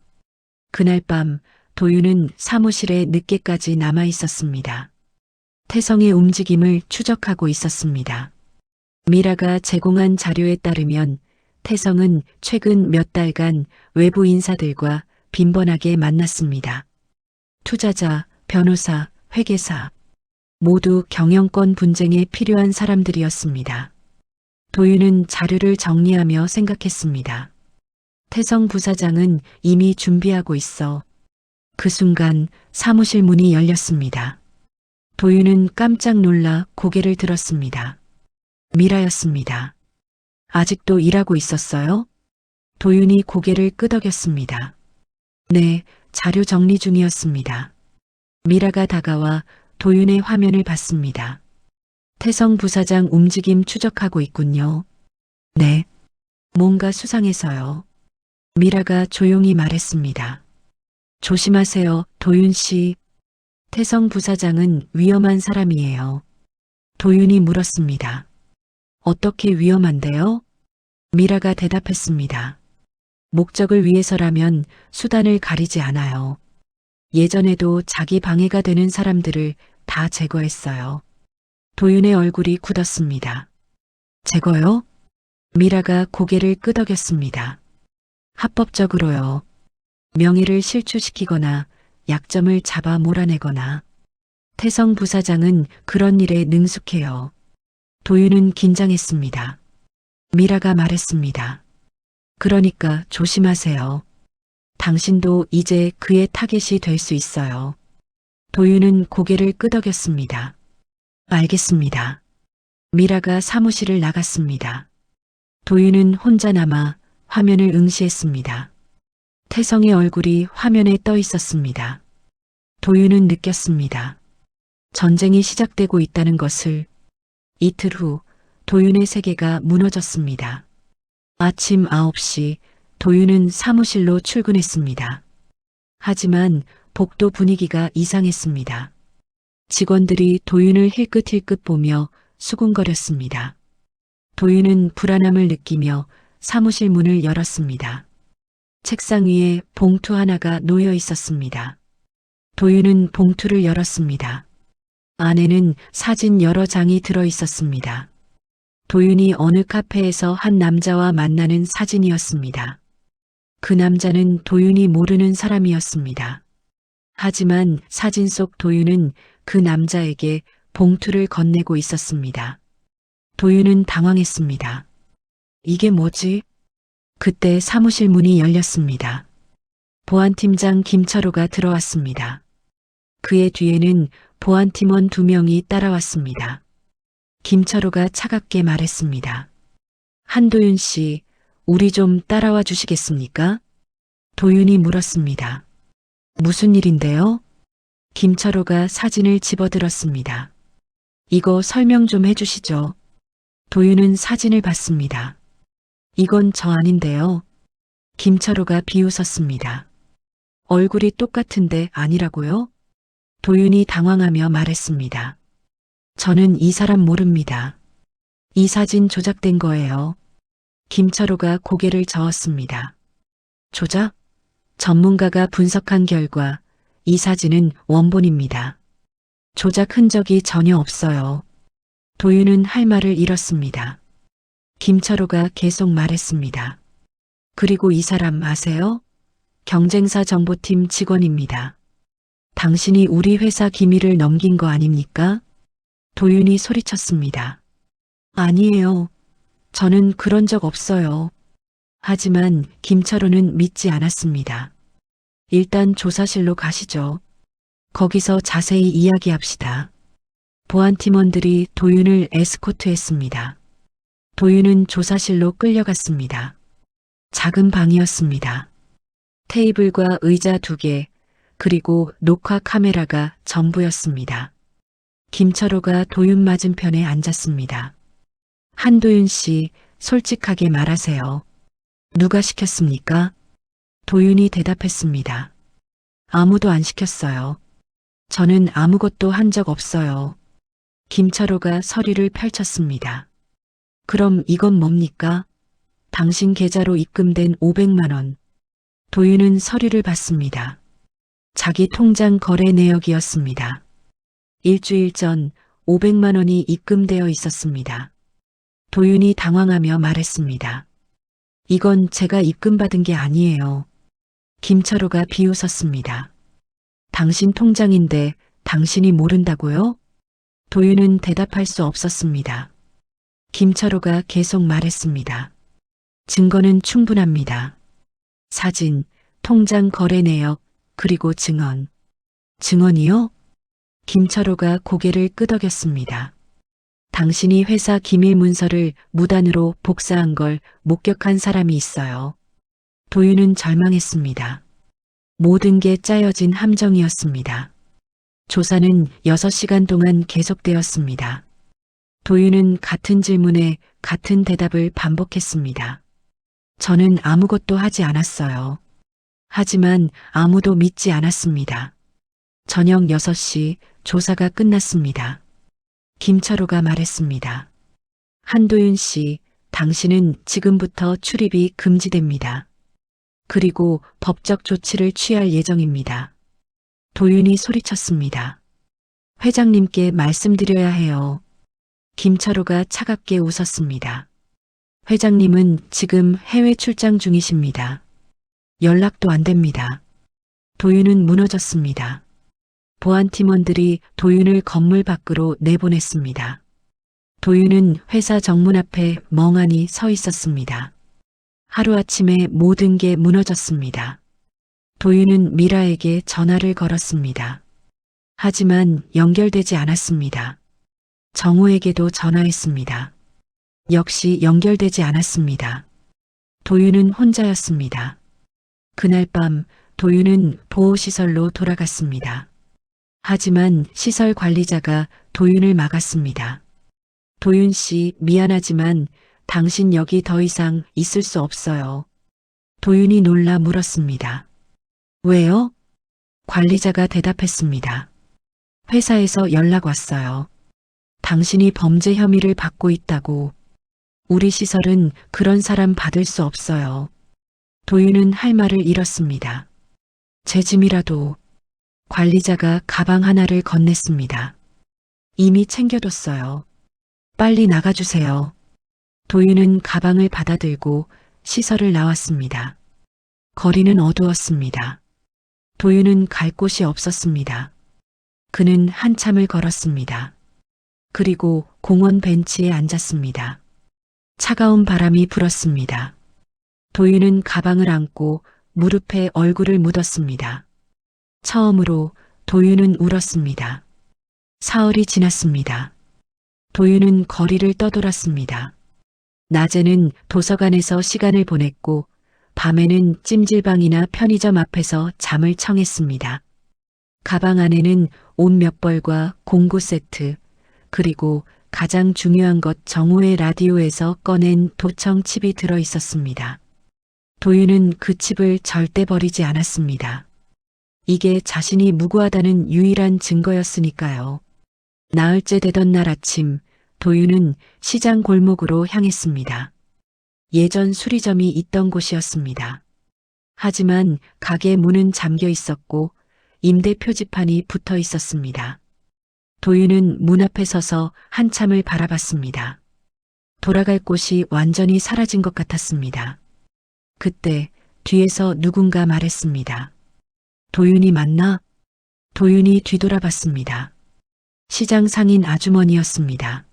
그날 밤 도윤은 사무실에 늦게까지 남아 있었습니다. 태성의 움직임을 추적하고 있었습니다. 미라가 제공한 자료에 따르면 태성은 최근 몇 달간 외부 인사들과 빈번하게 만났습니다. 투자자, 변호사, 회계사, 모두 경영권 분쟁에 필요한 사람들이었습니다. 도윤은 자료를 정리하며 생각했습니다. 태성 부사장은 이미 준비하고 있어. 그 순간 사무실 문이 열렸습니다. 도윤은 깜짝 놀라 고개를 들었습니다. 미라였습니다. 아직도 일하고 있었어요? 도윤이 고개를 끄덕였습니다. 네, 자료 정리 중이었습니다. 미라가 다가와 도윤의 화면을 봤습니다. 태성 부사장 움직임 추적하고 있군요. 네. 뭔가 수상해서요. 미라가 조용히 말했습니다. 조심하세요, 도윤 씨. 태성 부사장은 위험한 사람이에요. 도윤이 물었습니다. 어떻게 위험한데요? 미라가 대답했습니다. 목적을 위해서라면 수단을 가리지 않아요. 예전에도 자기 방해가 되는 사람들을 다 제거했어요. 도윤의 얼굴이 굳었습니다. 제거요? 미라가 고개를 끄덕였습니다. 합법적으로요. 명예를 실추시키거나 약점을 잡아 몰아내거나. 태성 부사장은 그런 일에 능숙해요. 도윤은 긴장했습니다. 미라가 말했습니다. 그러니까 조심하세요. 당신도 이제 그의 타겟이 될 수 있어요. 도윤은 고개를 끄덕였습니다. 알겠습니다. 미라가 사무실을 나갔습니다. 도윤은 혼자 남아 화면을 응시했습니다. 태성의 얼굴이 화면에 떠 있었습니다. 도윤은 느꼈습니다. 전쟁이 시작되고 있다는 것을. 이틀 후 도윤의 세계가 무너졌습니다. 아침 9시 도윤은 사무실로 출근했습니다. 하지만 복도 분위기가 이상했습니다. 직원들이 도윤을 힐끗힐끗 보며 수군거렸습니다. 도윤은 불안함을 느끼며 사무실 문을 열었습니다. 책상 위에 봉투 하나가 놓여 있었습니다. 도윤은 봉투를 열었습니다. 안에는 사진 여러 장이 들어 있었습니다. 도윤이 어느 카페에서 한 남자와 만나는 사진이었습니다. 그 남자는 도윤이 모르는 사람이었습니다. 하지만 사진 속 도윤은 그 남자에게 봉투를 건네고 있었습니다. 도윤은 당황했습니다. 이게 뭐지? 그때 사무실 문이 열렸습니다. 보안팀장 김철호가 들어왔습니다. 그의 뒤에는 보안팀원 2명이 따라왔습니다. 김철호가 차갑게 말했습니다. 한도윤 씨, 우리 좀 따라와 주시겠습니까? 도윤이 물었습니다. 무슨 일인데요? 김철호가 사진을 집어들었습니다. 이거 설명 좀 해주시죠. 도윤은 사진을 봤습니다. 이건 저 아닌데요. 김철호가 비웃었습니다. 얼굴이 똑같은데 아니라고요? 도윤이 당황하며 말했습니다. 저는 이 사람 모릅니다. 이 사진 조작된 거예요. 김철호가 고개를 저었습니다. 조작? 전문가가 분석한 결과 이 사진은 원본입니다. 조작 흔적이 전혀 없어요. 도윤은 할 말을 잃었습니다. 김철호가 계속 말했습니다. 그리고 이 사람 아세요? 경쟁사 정보팀 직원입니다. 당신이 우리 회사 기밀을 넘긴 거 아닙니까? 도윤이 소리쳤습니다. 아니에요. 저는 그런 적 없어요. 하지만 김철호는 믿지 않았습니다. 일단 조사실로 가시죠. 거기서 자세히 이야기합시다. 보안팀원들이 도윤을 에스코트했습니다. 도윤은 조사실로 끌려갔습니다. 작은 방이었습니다. 테이블과 의자 2개, 그리고 녹화 카메라가 전부였습니다. 김철호가 도윤 맞은편에 앉았습니다. 한도윤 씨, 솔직하게 말하세요. 누가 시켰습니까? 도윤이 대답했습니다. 아무도 안 시켰어요. 저는 아무것도 한 적 없어요. 김철호가 서류를 펼쳤습니다. 그럼 이건 뭡니까? 당신 계좌로 입금된 500만 원. 도윤은 서류를 봤습니다. 자기 통장 거래 내역이었습니다. 일주일 전 500만 원이 입금되어 있었습니다. 도윤이 당황하며 말했습니다. 이건 제가 입금받은 게 아니에요. 김철호가 비웃었습니다. 당신 통장인데 당신이 모른다고요? 도윤은 대답할 수 없었습니다. 김철호가 계속 말했습니다. 증거는 충분합니다. 사진, 통장 거래 내역, 그리고 증언. 증언이요? 김철호가 고개를 끄덕였습니다. 당신이 회사 기밀 문서를 무단으로 복사한 걸 목격한 사람이 있어요. 도윤은 절망했습니다. 모든 게 짜여진 함정이었습니다. 조사는 6시간 동안 계속되었습니다. 도윤은 같은 질문에 같은 대답을 반복했습니다. 저는 아무것도 하지 않았어요. 하지만 아무도 믿지 않았습니다. 저녁 6시 조사가 끝났습니다. 김철호가 말했습니다. 한도윤 씨, 당신은 지금부터 출입이 금지됩니다. 그리고 법적 조치를 취할 예정입니다. 도윤이 소리쳤습니다. 회장님께 말씀드려야 해요. 김철호가 차갑게 웃었습니다. 회장님은 지금 해외 출장 중이십니다. 연락도 안 됩니다. 도윤은 무너졌습니다. 보안팀원들이 도윤을 건물 밖으로 내보냈습니다. 도윤은 회사 정문 앞에 멍하니 서 있었습니다. 하루아침에 모든 게 무너졌습니다. 도윤은 미라에게 전화를 걸었습니다. 하지만 연결되지 않았습니다. 정우에게도 전화했습니다. 역시 연결되지 않았습니다. 도윤은 혼자였습니다. 그날 밤 도윤은 보호시설로 돌아갔습니다. 하지만 시설 관리자가 도윤을 막았습니다. 도윤 씨, 미안하지만 당신 여기 더 이상 있을 수 없어요. 도윤이 놀라 물었습니다. 왜요? 관리자가 대답했습니다. 회사에서 연락 왔어요. 당신이 범죄 혐의를 받고 있다고. 우리 시설은 그런 사람 받을 수 없어요. 도윤은 할 말을 잃었습니다. 제 짐이라도. 관리자가 가방 하나를 건넸습니다. 이미 챙겨뒀어요. 빨리 나가주세요. 도윤은 가방을 받아들고 시설을 나왔습니다. 거리는 어두웠습니다. 도윤은 갈 곳이 없었습니다. 그는 한참을 걸었습니다. 그리고 공원 벤치에 앉았습니다. 차가운 바람이 불었습니다. 도윤은 가방을 안고 무릎에 얼굴을 묻었습니다. 처음으로 도윤은 울었습니다. 사흘이 지났습니다. 도윤은 거리를 떠돌았습니다. 낮에는 도서관에서 시간을 보냈고 밤에는 찜질방이나 편의점 앞에서 잠을 청했습니다. 가방 안에는 옷 몇 벌과 공구 세트, 그리고 가장 중요한 것 정우의 라디오에서 꺼낸 도청 칩이 들어 있었습니다. 도윤은 그 칩을 절대 버리지 않았습니다. 이게 자신이 무고하다는 유일한 증거였으니까요. 나흘째 되던 날 아침, 도윤은 시장 골목으로 향했습니다. 예전 수리점이 있던 곳이었습니다. 하지만 가게 문은 잠겨 있었고 임대 표지판이 붙어 있었습니다. 도윤은 문 앞에 서서 한참을 바라봤습니다. 돌아갈 곳이 완전히 사라진 것 같았습니다. 그때 뒤에서 누군가 말했습니다. 도윤이 맞나? 도윤이 뒤돌아봤습니다. 시장 상인 아주머니였습니다.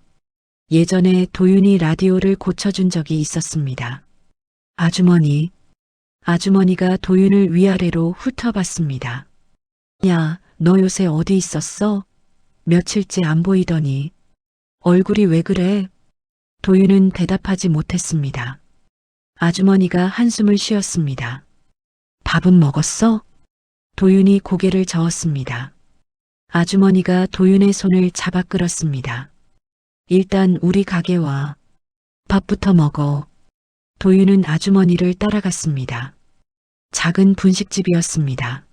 예전에 도윤이 라디오를 고쳐준 적이 있었습니다. 아주머니. 아주머니가 도윤을 위아래로 훑어봤습니다. 야, 너 요새 어디 있었어? 며칠째 안 보이더니. 얼굴이 왜 그래? 도윤은 대답하지 못했습니다. 아주머니가 한숨을 쉬었습니다. 밥은 먹었어? 도윤이 고개를 저었습니다. 아주머니가 도윤의 손을 잡아 끌었습니다. 일단 우리 가게 와. 밥부터 먹어. 도윤은 아주머니를 따라갔습니다. 작은 분식집이었습니다.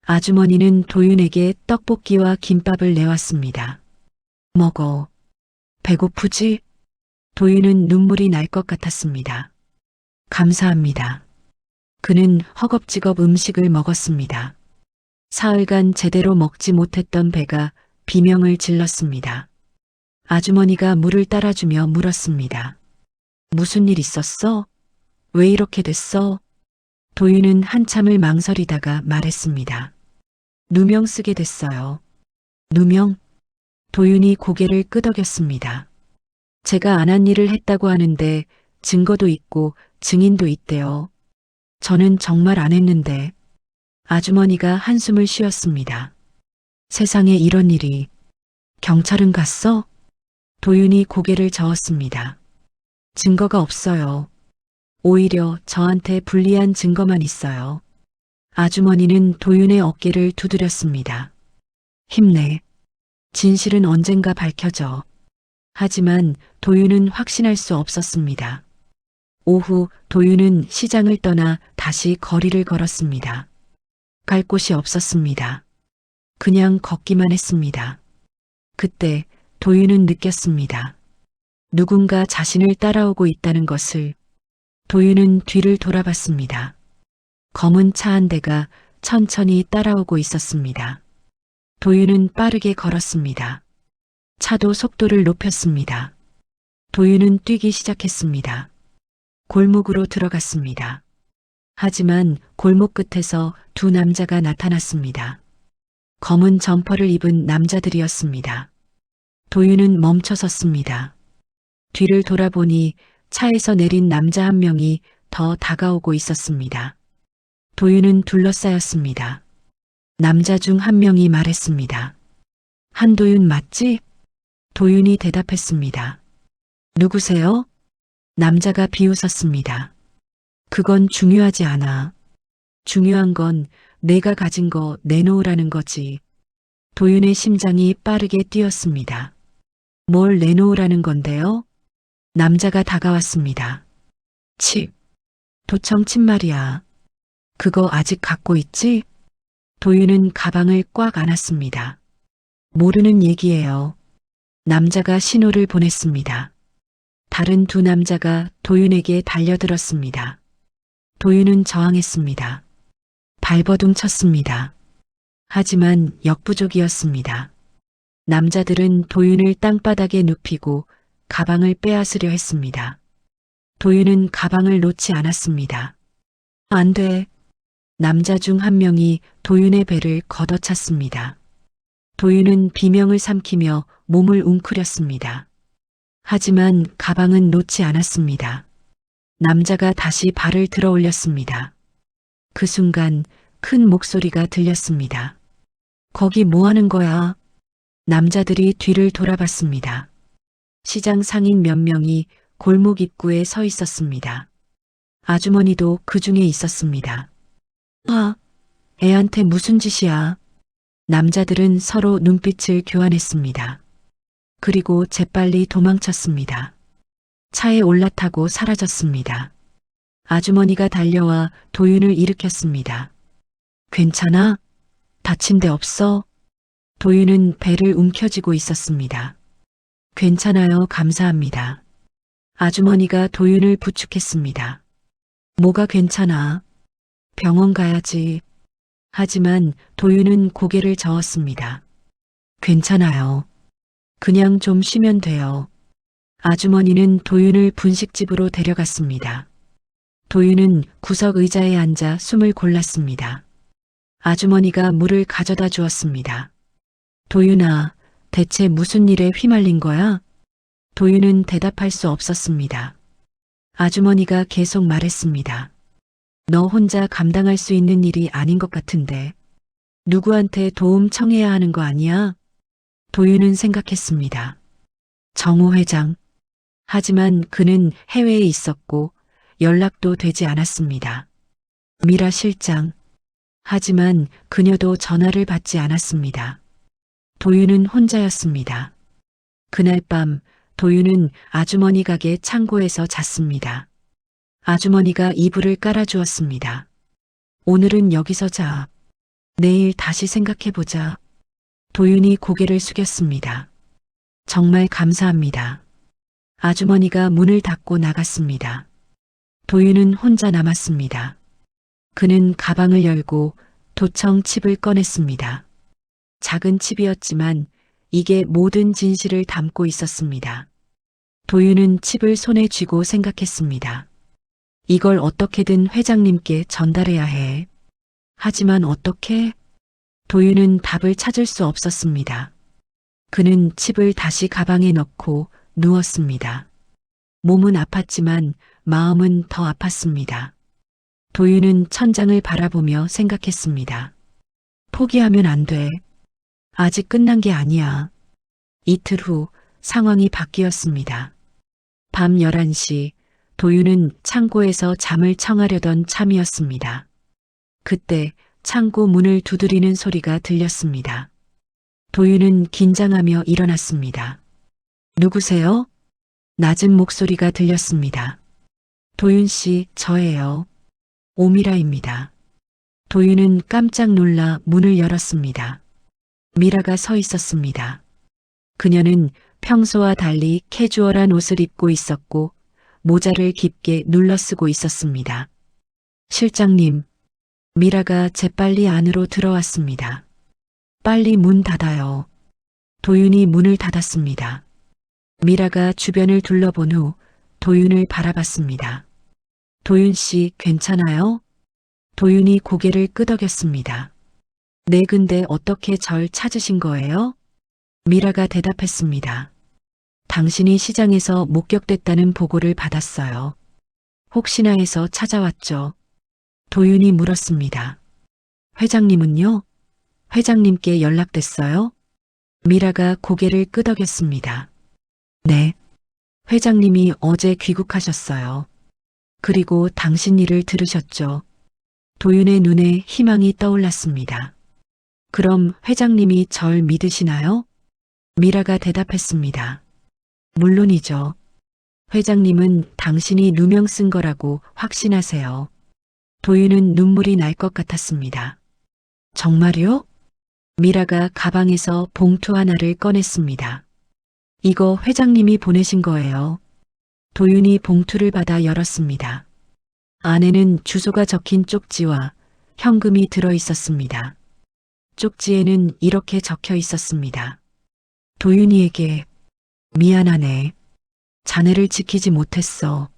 아주머니는 도윤에게 떡볶이와 김밥을 내왔습니다. 먹어. 배고프지? 도윤은 눈물이 날 것 같았습니다. 감사합니다. 그는 허겁지겁 음식을 먹었습니다. 사흘간 제대로 먹지 못했던 배가 비명을 질렀습니다. 아주머니가 물을 따라주며 물었습니다. 무슨 일 있었어? 왜 이렇게 됐어? 도윤은 한참을 망설이다가 말했습니다. 누명 쓰게 됐어요. 누명? 도윤이 고개를 끄덕였습니다. 제가 안 한 일을 했다고 하는데 증거도 있고 증인도 있대요. 저는 정말 안 했는데. 아주머니가 한숨을 쉬었습니다. 세상에 이런 일이. 경찰은 갔어? 도윤이 고개를 저었습니다. 증거가 없어요. 오히려 저한테 불리한 증거만 있어요. 아주머니는 도윤의 어깨를 두드렸습니다. 힘내. 진실은 언젠가 밝혀져. 하지만 도윤은 확신할 수 없었습니다. 오후 도윤은 시장을 떠나 다시 거리를 걸었습니다. 갈 곳이 없었습니다. 그냥 걷기만 했습니다. 그때 도윤은 느꼈습니다. 누군가 자신을 따라오고 있다는 것을. 도윤은 뒤를 돌아봤습니다. 검은 차 한 대가 천천히 따라오고 있었습니다. 도윤은 빠르게 걸었습니다. 차도 속도를 높였습니다. 도윤은 뛰기 시작했습니다. 골목으로 들어갔습니다. 하지만 골목 끝에서 두 남자가 나타났습니다. 검은 점퍼를 입은 남자들이었습니다. 도윤은 멈춰 섰습니다. 뒤를 돌아보니 차에서 내린 남자 한 명이 더 다가오고 있었습니다. 도윤은 둘러싸였습니다. 남자 중 한 명이 말했습니다. 한도윤 맞지? 도윤이 대답했습니다. 누구세요? 남자가 비웃었습니다. 그건 중요하지 않아. 중요한 건 내가 가진 거 내놓으라는 거지. 도윤의 심장이 빠르게 뛰었습니다. 뭘 내놓으라는 건데요? 남자가 다가왔습니다. 칩. 도청 칩 말이야. 그거 아직 갖고 있지? 도윤은 가방을 꽉 안았습니다. 모르는 얘기예요. 남자가 신호를 보냈습니다. 다른 두 남자가 도윤에게 달려들었습니다. 도윤은 저항했습니다. 발버둥 쳤습니다. 하지만 역부족이었습니다. 남자들은 도윤을 땅바닥에 눕히고 가방을 빼앗으려 했습니다. 도윤은 가방을 놓지 않았습니다. 안 돼. 남자 중 한 명이 도윤의 배를 걷어찼습니다. 도윤은 비명을 삼키며 몸을 웅크렸습니다. 하지만 가방은 놓지 않았습니다. 남자가 다시 발을 들어 올렸습니다. 그 순간 큰 목소리가 들렸습니다. 거기 뭐 하는 거야? 남자들이 뒤를 돌아봤습니다. 시장 상인 몇 명이 골목 입구에 서 있었습니다. 아주머니도 그 중에 있었습니다. 아, 애한테 무슨 짓이야? 남자들은 서로 눈빛을 교환했습니다. 그리고 재빨리 도망쳤습니다. 차에 올라타고 사라졌습니다. 아주머니가 달려와 도윤을 일으켰습니다. 괜찮아? 다친 데 없어? 도윤은 배를 움켜쥐고 있었습니다. 괜찮아요, 감사합니다. 아주머니가 도윤을 부축했습니다. 뭐가 괜찮아? 병원 가야지. 하지만 도윤은 고개를 저었습니다. 괜찮아요. 그냥 좀 쉬면 돼요. 아주머니는 도윤을 분식집으로 데려갔습니다. 도윤은 구석 의자에 앉아 숨을 골랐습니다. 아주머니가 물을 가져다 주었습니다. 도윤아, 대체 무슨 일에 휘말린 거야? 도윤은 대답할 수 없었습니다. 아주머니가 계속 말했습니다. 너 혼자 감당할 수 있는 일이 아닌 것 같은데. 누구한테 도움 청해야 하는 거 아니야? 도윤은 생각했습니다. 정호 회장. 하지만 그는 해외에 있었고 연락도 되지 않았습니다. 미라 실장. 하지만 그녀도 전화를 받지 않았습니다. 도윤은 혼자였습니다. 그날 밤 도윤은 아주머니 가게 창고에서 잤습니다. 아주머니가 이불을 깔아주었습니다. 오늘은 여기서 자. 내일 다시 생각해보자. 도윤이 고개를 숙였습니다. 정말 감사합니다. 아주머니가 문을 닫고 나갔습니다. 도윤은 혼자 남았습니다. 그는 가방을 열고 도청 칩을 꺼냈습니다. 작은 칩이었지만 이게 모든 진실을 담고 있었습니다. 도윤은 칩을 손에 쥐고 생각했습니다. 이걸 어떻게든 회장님께 전달해야 해. 하지만 어떻게? 도윤은 답을 찾을 수 없었습니다. 그는 칩을 다시 가방에 넣고 누웠습니다. 몸은 아팠지만 마음은 더 아팠습니다. 도윤은 천장을 바라보며 생각했습니다. 포기하면 안 돼. 아직 끝난 게 아니야. 이틀 후 상황이 바뀌었습니다. 밤 11시 도윤은 창고에서 잠을 청하려던 참이었습니다. 그때 창고 문을 두드리는 소리가 들렸습니다. 도윤은 긴장하며 일어났습니다. 누구세요? 낮은 목소리가 들렸습니다. 도윤 씨, 저예요. 오미라입니다. 도윤은 깜짝 놀라 문을 열었습니다. 미라가 서 있었습니다. 그녀는 평소와 달리 캐주얼한 옷을 입고 있었고 모자를 깊게 눌러 쓰고 있었습니다. 실장님, 미라가 재빨리 안으로 들어왔습니다. 빨리 문 닫아요. 도윤이 문을 닫았습니다. 미라가 주변을 둘러본 후 도윤을 바라봤습니다. 도윤 씨, 괜찮아요? 도윤이 고개를 끄덕였습니다. 네, 근데 어떻게 절 찾으신 거예요? 미라가 대답했습니다. 당신이 시장에서 목격됐다는 보고를 받았어요. 혹시나 해서 찾아왔죠. 도윤이 물었습니다. 회장님은요? 회장님께 연락됐어요? 미라가 고개를 끄덕였습니다. 네. 회장님이 어제 귀국하셨어요. 그리고 당신 일을 들으셨죠. 도윤의 눈에 희망이 떠올랐습니다. 그럼 회장님이 절 믿으시나요? 미라가 대답했습니다. 물론이죠. 회장님은 당신이 누명 쓴 거라고 확신하세요. 도윤은 눈물이 날 것 같았습니다. 정말요? 미라가 가방에서 봉투 하나를 꺼냈습니다. 이거 회장님이 보내신 거예요. 도윤이 봉투를 받아 열었습니다. 안에는 주소가 적힌 쪽지와 현금이 들어 있었습니다. 쪽지에는 이렇게 적혀 있었습니다. 도윤이에게 미안하네. 자네를 지키지 못했어.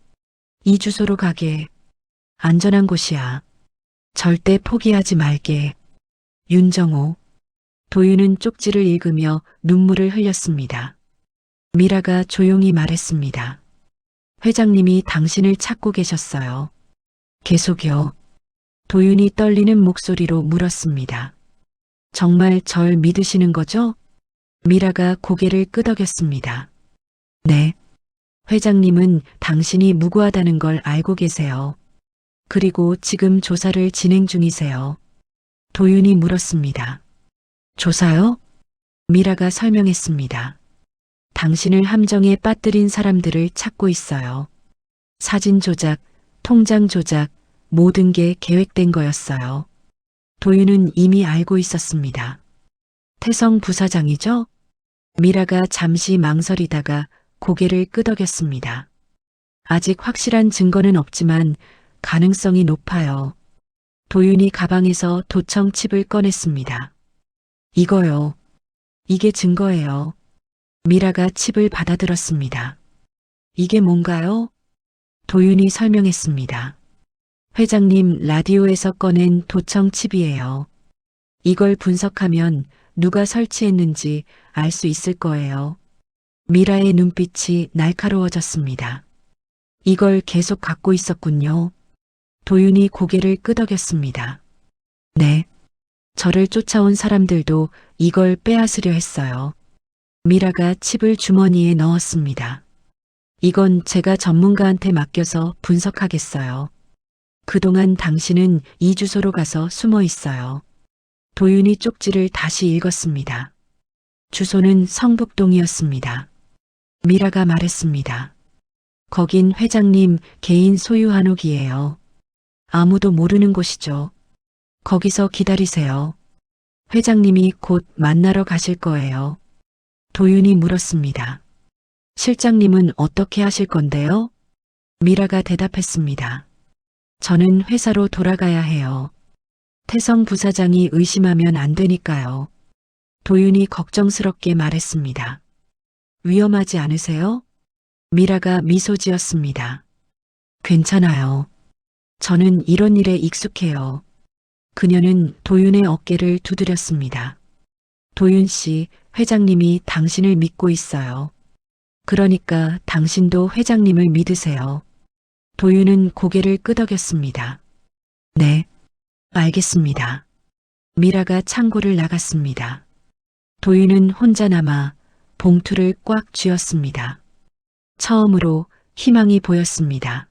이 주소로 가게. 안전한 곳이야. 절대 포기하지 말게. 윤정호. 도윤은 쪽지를 읽으며 눈물을 흘렸습니다. 미라가 조용히 말했습니다. 회장님이 당신을 찾고 계셨어요. 계속요. 도윤이 떨리는 목소리로 물었습니다. 정말 절 믿으시는 거죠? 미라가 고개를 끄덕였습니다. 네. 회장님은 당신이 무고하다는 걸 알고 계세요. 그리고 지금 조사를 진행 중이세요. 도윤이 물었습니다. 조사요? 미라가 설명했습니다. 당신을 함정에 빠뜨린 사람들을 찾고 있어요. 사진 조작, 통장 조작, 모든 게 계획된 거였어요. 도윤은 이미 알고 있었습니다. 태성 부사장이죠? 미라가 잠시 망설이다가 고개를 끄덕였습니다. 아직 확실한 증거는 없지만 가능성이 높아요. 도윤이 가방에서 도청 칩을 꺼냈습니다. 이거요. 이게 증거예요. 미라가 칩을 받아들었습니다. 이게 뭔가요? 도윤이 설명했습니다. 회장님 라디오에서 꺼낸 도청 칩이에요. 이걸 분석하면 누가 설치했는지 알 수 있을 거예요. 미라의 눈빛이 날카로워졌습니다. 이걸 계속 갖고 있었군요. 도윤이 고개를 끄덕였습니다. 네. 저를 쫓아온 사람들도 이걸 빼앗으려 했어요. 미라가 칩을 주머니에 넣었습니다. 이건 제가 전문가한테 맡겨서 분석하겠어요. 그동안 당신은 이 주소로 가서 숨어 있어요. 도윤이 쪽지를 다시 읽었습니다. 주소는 성북동이었습니다. 미라가 말했습니다. 거긴 회장님 개인 소유 한옥이에요. 아무도 모르는 곳이죠. 거기서 기다리세요. 회장님이 곧 만나러 가실 거예요. 도윤이 물었습니다. 실장님은 어떻게 하실 건데요? 미라가 대답했습니다. 저는 회사로 돌아가야 해요. 태성 부사장이 의심하면 안 되니까요. 도윤이 걱정스럽게 말했습니다. 위험하지 않으세요? 미라가 미소 지었습니다. 괜찮아요. 저는 이런 일에 익숙해요. 그녀는 도윤의 어깨를 두드렸습니다. 도윤 씨, 회장님이 당신을 믿고 있어요. 그러니까 당신도 회장님을 믿으세요. 도윤은 고개를 끄덕였습니다. 네, 알겠습니다. 미라가 창고를 나갔습니다. 도윤은 혼자 남아 봉투를 꽉 쥐었습니다. 처음으로 희망이 보였습니다.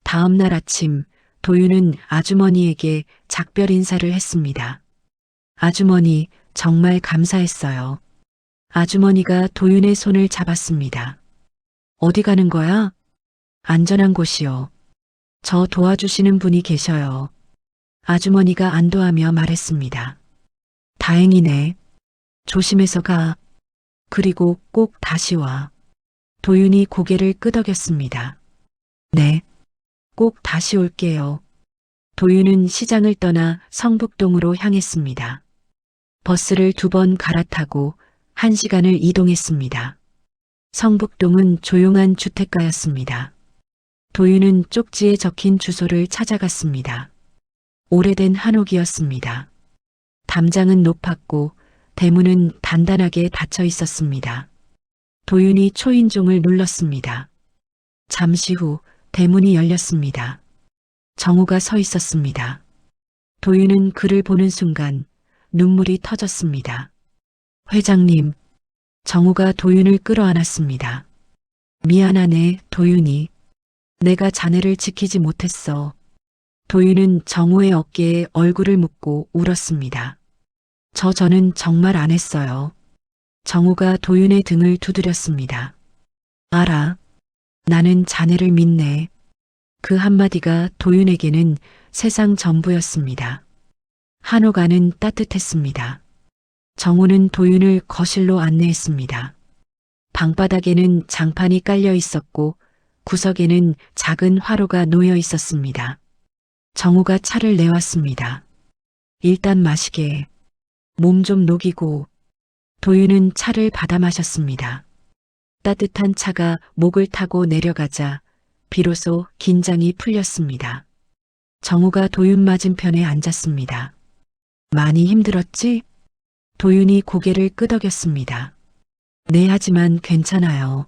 다음 날 아침 도윤은 아주머니에게 작별 인사를 했습니다. 아주머니, 정말 감사했어요. 아주머니가 도윤의 손을 잡았습니다. 어디 가는 거야? 안전한 곳이요. 저 도와주시는 분이 계셔요. 아주머니가 안도하며 말했습니다. 다행이네. 조심해서 가. 그리고 꼭 다시 와. 도윤이 고개를 끄덕였습니다. 네. 꼭 다시 올게요. 도윤은 시장을 떠나 성북동으로 향했습니다. 버스를 2번 갈아타고 1시간을 이동했습니다. 성북동은 조용한 주택가였습니다. 도윤은 쪽지에 적힌 주소를 찾아갔습니다. 오래된 한옥이었습니다. 담장은 높았고 대문은 단단하게 닫혀 있었습니다. 도윤이 초인종을 눌렀습니다. 잠시 후 대문이 열렸습니다. 정우가 서 있었습니다. 도윤은 그를 보는 순간 눈물이 터졌습니다. 회장님, 정우가 도윤을 끌어안았습니다. 미안하네, 도윤이. 내가 자네를 지키지 못했어. 도윤은 정우의 어깨에 얼굴을 묻고 울었습니다. 저는 정말 안 했어요. 정우가 도윤의 등을 두드렸습니다. 알아. 나는 자네를 믿네. 그 한마디가 도윤에게는 세상 전부였습니다. 한옥 안은 따뜻했습니다. 정우는 도윤을 거실로 안내했습니다. 방바닥에는 장판이 깔려 있었고 구석에는 작은 화로가 놓여 있었습니다. 정우가 차를 내왔습니다. 일단 마시게. 몸 좀 녹이고. 도윤은 차를 받아 마셨습니다. 따뜻한 차가 목을 타고 내려가자 비로소 긴장이 풀렸습니다. 정우가 도윤 맞은편에 앉았습니다. 많이 힘들었지? 도윤이 고개를 끄덕였습니다. 네, 하지만 괜찮아요.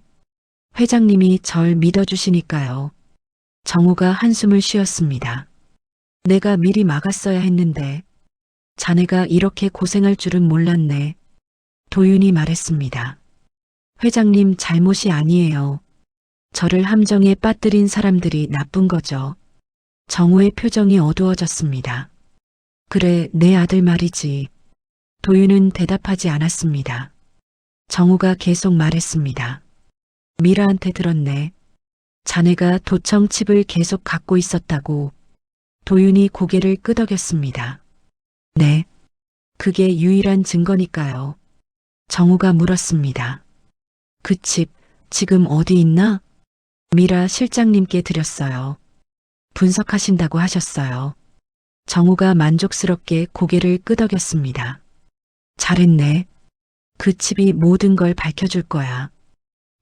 회장님이 절 믿어주시니까요. 정우가 한숨을 쉬었습니다. 내가 미리 막았어야 했는데 자네가 이렇게 고생할 줄은 몰랐네. 도윤이 말했습니다. 회장님 잘못이 아니에요. 저를 함정에 빠뜨린 사람들이 나쁜 거죠. 정우의 표정이 어두워졌습니다. 그래, 내 아들 말이지. 도윤은 대답하지 않았습니다. 정우가 계속 말했습니다. 미라한테 들었네. 자네가 도청 칩을 계속 갖고 있었다고. 도윤이 고개를 끄덕였습니다. 네. 그게 유일한 증거니까요. 정우가 물었습니다. 그 칩, 지금 어디 있나? 미라 실장님께 드렸어요. 분석하신다고 하셨어요. 정우가 만족스럽게 고개를 끄덕였습니다. 잘했네. 그 칩이 모든 걸 밝혀줄 거야.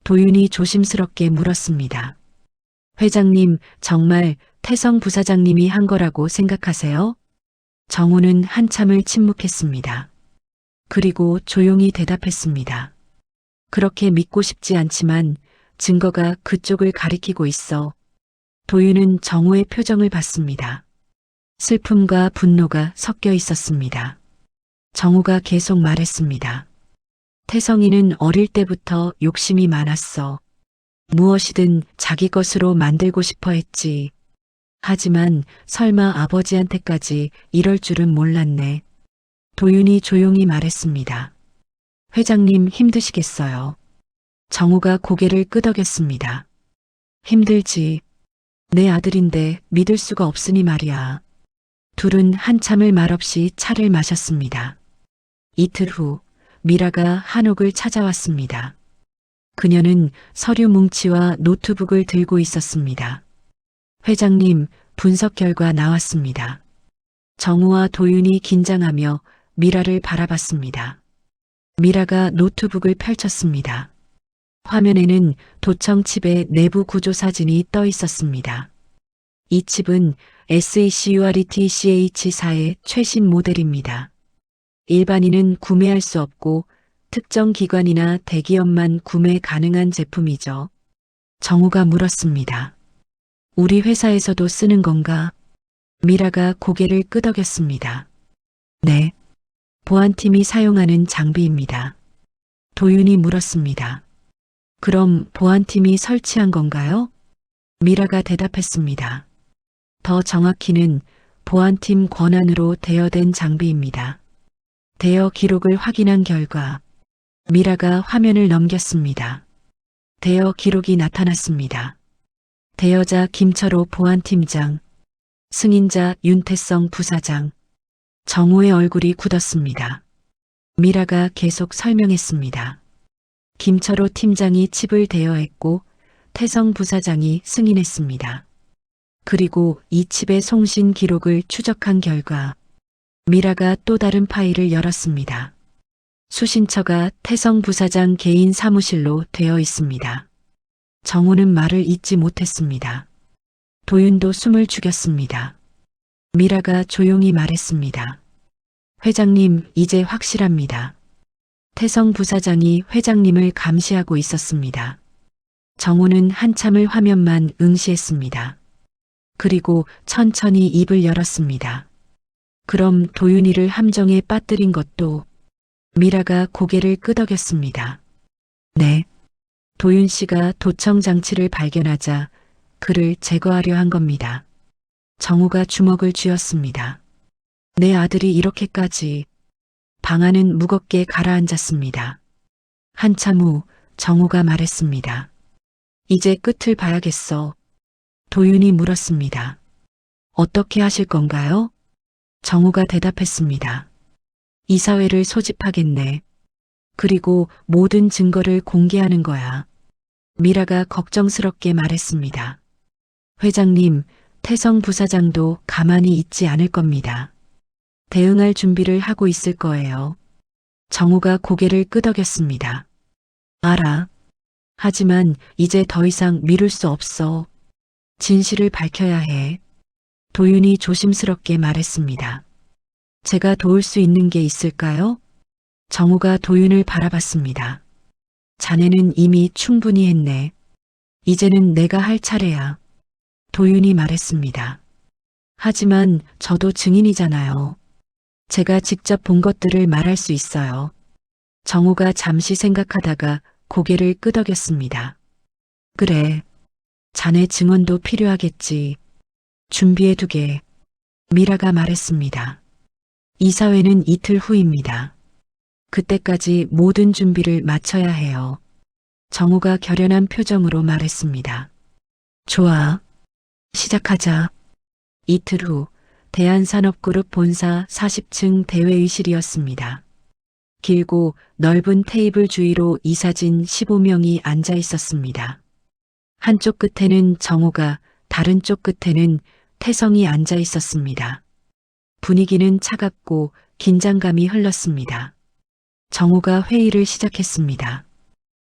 도윤이 조심스럽게 물었습니다. 회장님, 정말 태성 부사장님이 한 거라고 생각하세요? 정우는 한참을 침묵했습니다. 그리고 조용히 대답했습니다. 그렇게 믿고 싶지 않지만 증거가 그쪽을 가리키고 있어. 도윤은 정우의 표정을 봤습니다. 슬픔과 분노가 섞여 있었습니다. 정우가 계속 말했습니다. 태성이는 어릴 때부터 욕심이 많았어. 무엇이든 자기 것으로 만들고 싶어 했지. 하지만 설마 아버지한테까지 이럴 줄은 몰랐네. 도윤이 조용히 말했습니다. 회장님 힘드시겠어요. 정우가 고개를 끄덕였습니다. 힘들지. 내 아들인데 믿을 수가 없으니 말이야. 둘은 한참을 말없이 차를 마셨습니다. 이틀 후 미라가 한옥을 찾아왔습니다. 그녀는 서류 뭉치와 노트북을 들고 있었습니다. 회장님, 분석 결과 나왔습니다. 정우와 도윤이 긴장하며 미라를 바라봤습니다. 미라가 노트북을 펼쳤습니다. 화면에는 도청 칩의 내부 구조 사진이 떠 있었습니다. 이 칩은 SECURIT-CH4의 최신 모델입니다. 일반인은 구매할 수 없고 특정 기관이나 대기업만 구매 가능한 제품이죠. 정우가 물었습니다. 우리 회사에서도 쓰는 건가? 미라가 고개를 끄덕였습니다. 네. 보안팀이 사용하는 장비입니다. 도윤이 물었습니다. 그럼 보안팀이 설치한 건가요? 미라가 대답했습니다. 더 정확히는 보안팀 권한으로 대여된 장비입니다. 대여 기록을 확인한 결과 미라가 화면을 넘겼습니다. 대여 기록이 나타났습니다. 대여자 김철호 보안팀장, 승인자 윤태성 부사장. 정우의 얼굴이 굳었습니다. 미라가 계속 설명했습니다. 김철호 팀장이 칩을 대여했고 태성 부사장이 승인했습니다. 그리고 이 칩의 송신 기록을 추적한 결과 미라가 또 다른 파일을 열었습니다. 수신처가 태성 부사장 개인 사무실로 되어 있습니다. 정우는 말을 잇지 못했습니다. 도윤도 숨을 죽였습니다. 미라가 조용히 말했습니다. 회장님, 이제 확실합니다. 태성 부사장이 회장님을 감시하고 있었습니다. 정우는 한참을 화면만 응시했습니다. 그리고 천천히 입을 열었습니다. 그럼 도윤이를 함정에 빠뜨린 것도. 미라가 고개를 끄덕였습니다. 네. 도윤 씨가 도청 장치를 발견하자 그를 제거하려 한 겁니다. 정우가 주먹을 쥐었습니다. 내 아들이 이렇게까지. 방안은 무겁게 가라앉았습니다. 한참 후 정우가 말했습니다. 이제 끝을 봐야겠어. 도윤이 물었습니다. 어떻게 하실 건가요? 정우가 대답했습니다. 이사회를 소집하겠네. 그리고 모든 증거를 공개하는 거야. 미라가 걱정스럽게 말했습니다. 회장님, 태성 부사장도 가만히 있지 않을 겁니다. 대응할 준비를 하고 있을 거예요. 정우가 고개를 끄덕였습니다. 알아. 하지만 이제 더 이상 미룰 수 없어. 진실을 밝혀야 해. 도윤이 조심스럽게 말했습니다. 제가 도울 수 있는 게 있을까요? 정우가 도윤을 바라봤습니다. 자네는 이미 충분히 했네. 이제는 내가 할 차례야. 도윤이 말했습니다. 하지만 저도 증인이잖아요. 제가 직접 본 것들을 말할 수 있어요. 정우가 잠시 생각하다가 고개를 끄덕였습니다. 그래. 자네 증언도 필요하겠지. 준비해두게. 미라가 말했습니다. 이사회는 이틀 후입니다. 그때까지 모든 준비를 마쳐야 해요. 정우가 결연한 표정으로 말했습니다. 좋아. 시작하자. 이틀 후 대한산업그룹 본사 40층 대회의실이었습니다. 길고 넓은 테이블 주위로 이사진 15명이 앉아 있었습니다. 한쪽 끝에는 정우가, 다른 쪽 끝에는 태성이 앉아 있었습니다. 분위기는 차갑고 긴장감이 흘렀습니다. 정우가 회의를 시작했습니다.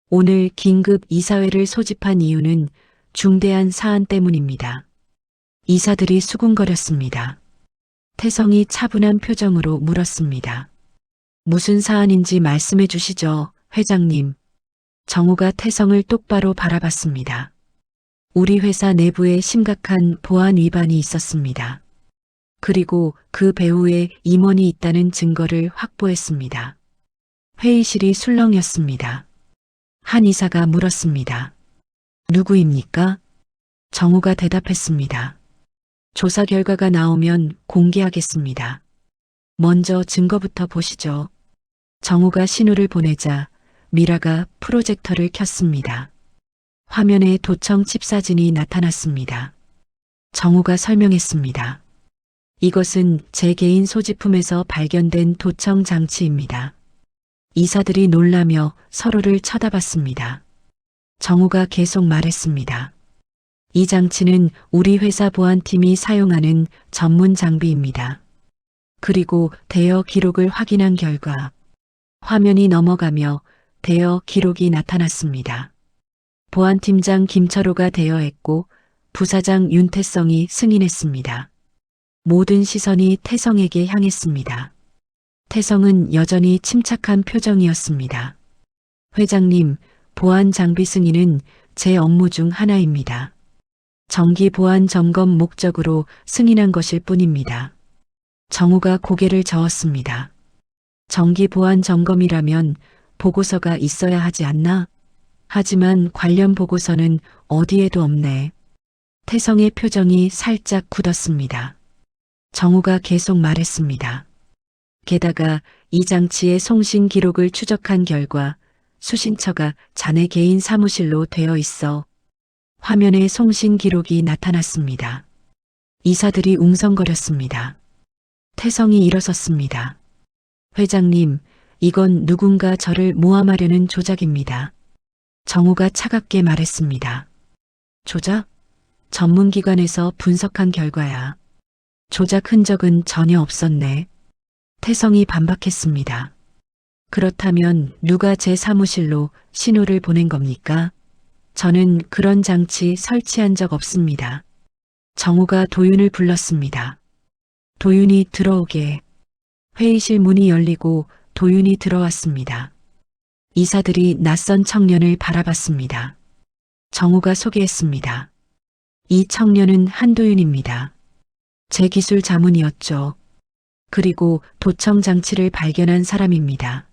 오늘 긴급 이사회를 소집한 이유는 중대한 사안 때문입니다. 이사들이 수군거렸습니다. 태성이 차분한 표정으로 물었습니다. 무슨 사안인지 말씀해 주시죠, 회장님. 정우가 태성을 똑바로 바라봤습니다. 우리 회사 내부에 심각한 보안 위반이 있었습니다. 그리고 그 배후에 임원이 있다는 증거를 확보했습니다. 회의실이 술렁였습니다. 한 이사가 물었습니다. 누구입니까? 정우가 대답했습니다. 조사 결과가 나오면 공개하겠습니다. 먼저 증거부터 보시죠. 정우가 신호를 보내자 미라가 프로젝터를 켰습니다. 화면에 도청 칩 사진이 나타났습니다. 정우가 설명했습니다. 이것은 제 개인 소지품에서 발견된 도청 장치입니다. 이사들이 놀라며 서로를 쳐다봤습니다. 정우가 계속 말했습니다. 이 장치는 우리 회사 보안팀이 사용하는 전문 장비입니다. 그리고 대여 기록을 확인한 결과 화면이 넘어가며 대여 기록이 나타났습니다. 보안팀장 김철호가 대여했고 부사장 윤태성이 승인했습니다. 모든 시선이 태성에게 향했습니다. 태성은 여전히 침착한 표정이었습니다. 회장님, 보안 장비 승인은 제 업무 중 하나입니다. 정기 보안 점검 목적으로 승인한 것일 뿐입니다. 정우가 고개를 저었습니다. 정기 보안 점검이라면 보고서가 있어야 하지 않나? 하지만 관련 보고서는 어디에도 없네. 태성의 표정이 살짝 굳었습니다. 정우가 계속 말했습니다. 게다가 이 장치의 송신 기록을 추적한 결과 수신처가 자네 개인 사무실로 되어 있어 화면에 송신 기록이 나타났습니다. 이사들이 웅성거렸습니다. 태성이 일어섰습니다. 회장님, 이건 누군가 저를 모함하려는 조작입니다. 정우가 차갑게 말했습니다. 조작? 전문기관에서 분석한 결과야. 조작 흔적은 전혀 없었네. 태성이 반박했습니다. 그렇다면 누가 제 사무실로 신호를 보낸 겁니까? 저는 그런 장치 설치한 적 없습니다. 정우가 도윤을 불렀습니다. 도윤이 들어오게. 회의실 문이 열리고 도윤이 들어왔습니다. 이사들이 낯선 청년을 바라봤습니다. 정우가 소개했습니다. 이 청년은 한도윤입니다. 제 기술 자문이었죠. 그리고 도청 장치를 발견한 사람입니다.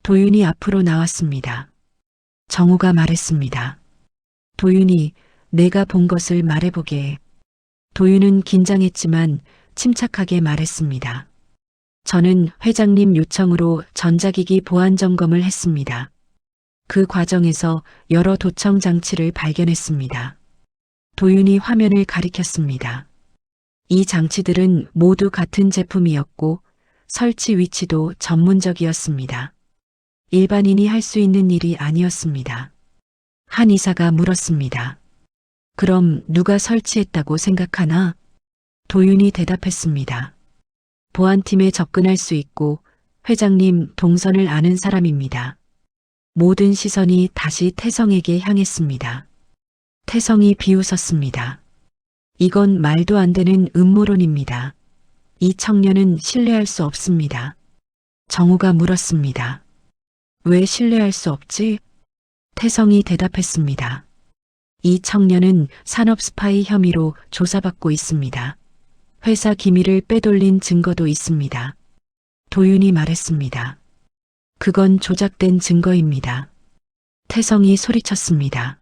도윤이 앞으로 나왔습니다. 정우가 말했습니다. 도윤이 내가 본 것을 말해보게. 도윤은 긴장했지만 침착하게 말했습니다. 저는 회장님 요청으로 전자기기 보안 점검을 했습니다. 그 과정에서 여러 도청 장치를 발견했습니다. 도윤이 화면을 가리켰습니다. 이 장치들은 모두 같은 제품이었고 설치 위치도 전문적이었습니다. 일반인이 할 수 있는 일이 아니었습니다. 한 이사가 물었습니다. 그럼 누가 설치했다고 생각하나? 도윤이 대답했습니다. 보안팀에 접근할 수 있고 회장님 동선을 아는 사람입니다. 모든 시선이 다시 태성에게 향했습니다. 태성이 비웃었습니다. 이건 말도 안 되는 음모론입니다. 이 청년은 신뢰할 수 없습니다. 정우가 물었습니다. 왜 신뢰할 수 없지? 태성이 대답했습니다. 이 청년은 산업 스파이 혐의로 조사받고 있습니다. 회사 기밀을 빼돌린 증거도 있습니다. 도윤이 말했습니다. 그건 조작된 증거입니다. 태성이 소리쳤습니다.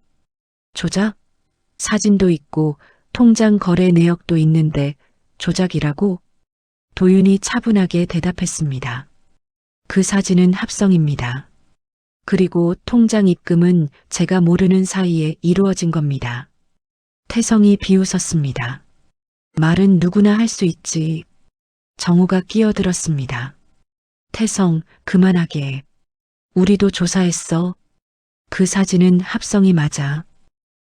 조작? 사진도 있고 통장 거래 내역도 있는데 조작이라고? 도윤이 차분하게 대답했습니다. 그 사진은 합성입니다. 그리고 통장 입금은 제가 모르는 사이에 이루어진 겁니다. 태성이 비웃었습니다. 말은 누구나 할 수 있지. 정우가 끼어들었습니다. 태성, 그만하게. 우리도 조사했어. 그 사진은 합성이 맞아.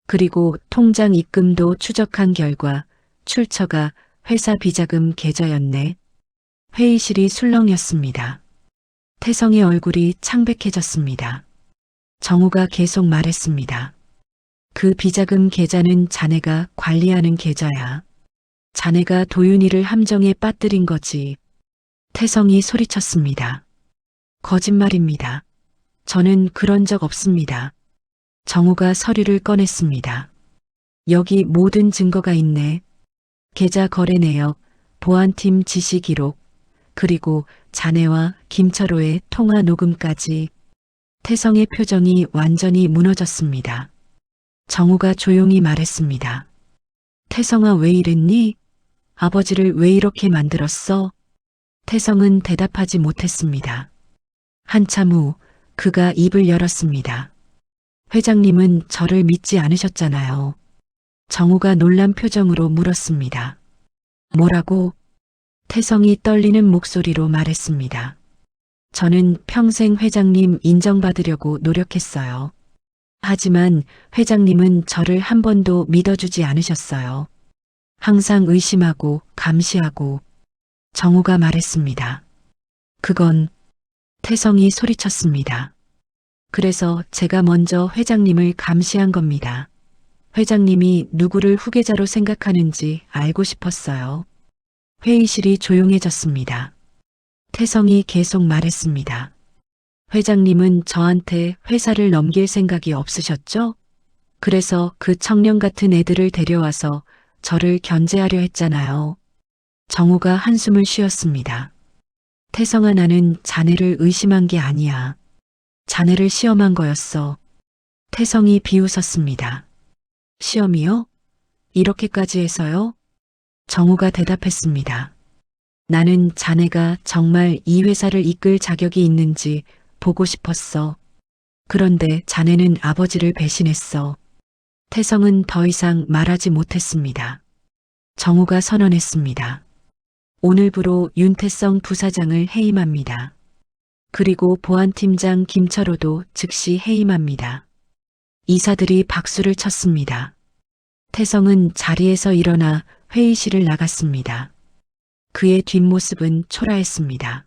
그리고 통장 입금도 추적한 결과 출처가 회사 비자금 계좌였네. 회의실이 술렁였습니다. 태성의 얼굴이 창백해졌습니다. 정우가 계속 말했습니다. 그 비자금 계좌는 자네가 관리하는 계좌야. 자네가 도윤이를 함정에 빠뜨린 거지. 태성이 소리쳤습니다. 거짓말입니다. 저는 그런 적 없습니다. 정우가 서류를 꺼냈습니다. 여기 모든 증거가 있네. 계좌 거래 내역, 보안팀 지시 기록, 그리고 자네와 김철호의 통화 녹음까지. 태성의 표정이 완전히 무너졌습니다. 정우가 조용히 말했습니다. 태성아, 왜 이랬니? 아버지를 왜 이렇게 만들었어? 태성은 대답하지 못했습니다. 한참 후 그가 입을 열었습니다. 회장님은 저를 믿지 않으셨잖아요. 정우가 놀란 표정으로 물었습니다. 뭐라고? 태성이 떨리는 목소리로 말했습니다. 저는 평생 회장님 인정받으려고 노력했어요. 하지만 회장님은 저를 한 번도 믿어주지 않으셨어요. 항상 의심하고 감시하고. 정우가 말했습니다. 그건 태성이 소리쳤습니다. 그래서 제가 먼저 회장님을 감시한 겁니다. 회장님이 누구를 후계자로 생각하는지 알고 싶었어요. 회의실이 조용해졌습니다. 태성이 계속 말했습니다. 회장님은 저한테 회사를 넘길 생각이 없으셨죠? 그래서 그 청년 같은 애들을 데려와서 저를 견제하려 했잖아요. 정우가 한숨을 쉬었습니다. 태성아, 나는 자네를 의심한 게 아니야. 자네를 시험한 거였어. 태성이 비웃었습니다. 시험이요? 이렇게까지 해서요? 정우가 대답했습니다. 나는 자네가 정말 이 회사를 이끌 자격이 있는지 보고 싶었어. 그런데 자네는 아버지를 배신했어. 태성은 더 이상 말하지 못했습니다. 정우가 선언했습니다. 오늘부로 윤태성 부사장을 해임합니다. 그리고 보안팀장 김철호도 즉시 해임합니다. 이사들이 박수를 쳤습니다. 태성은 자리에서 일어나 회의실을 나갔습니다. 그의 뒷모습은 초라했습니다.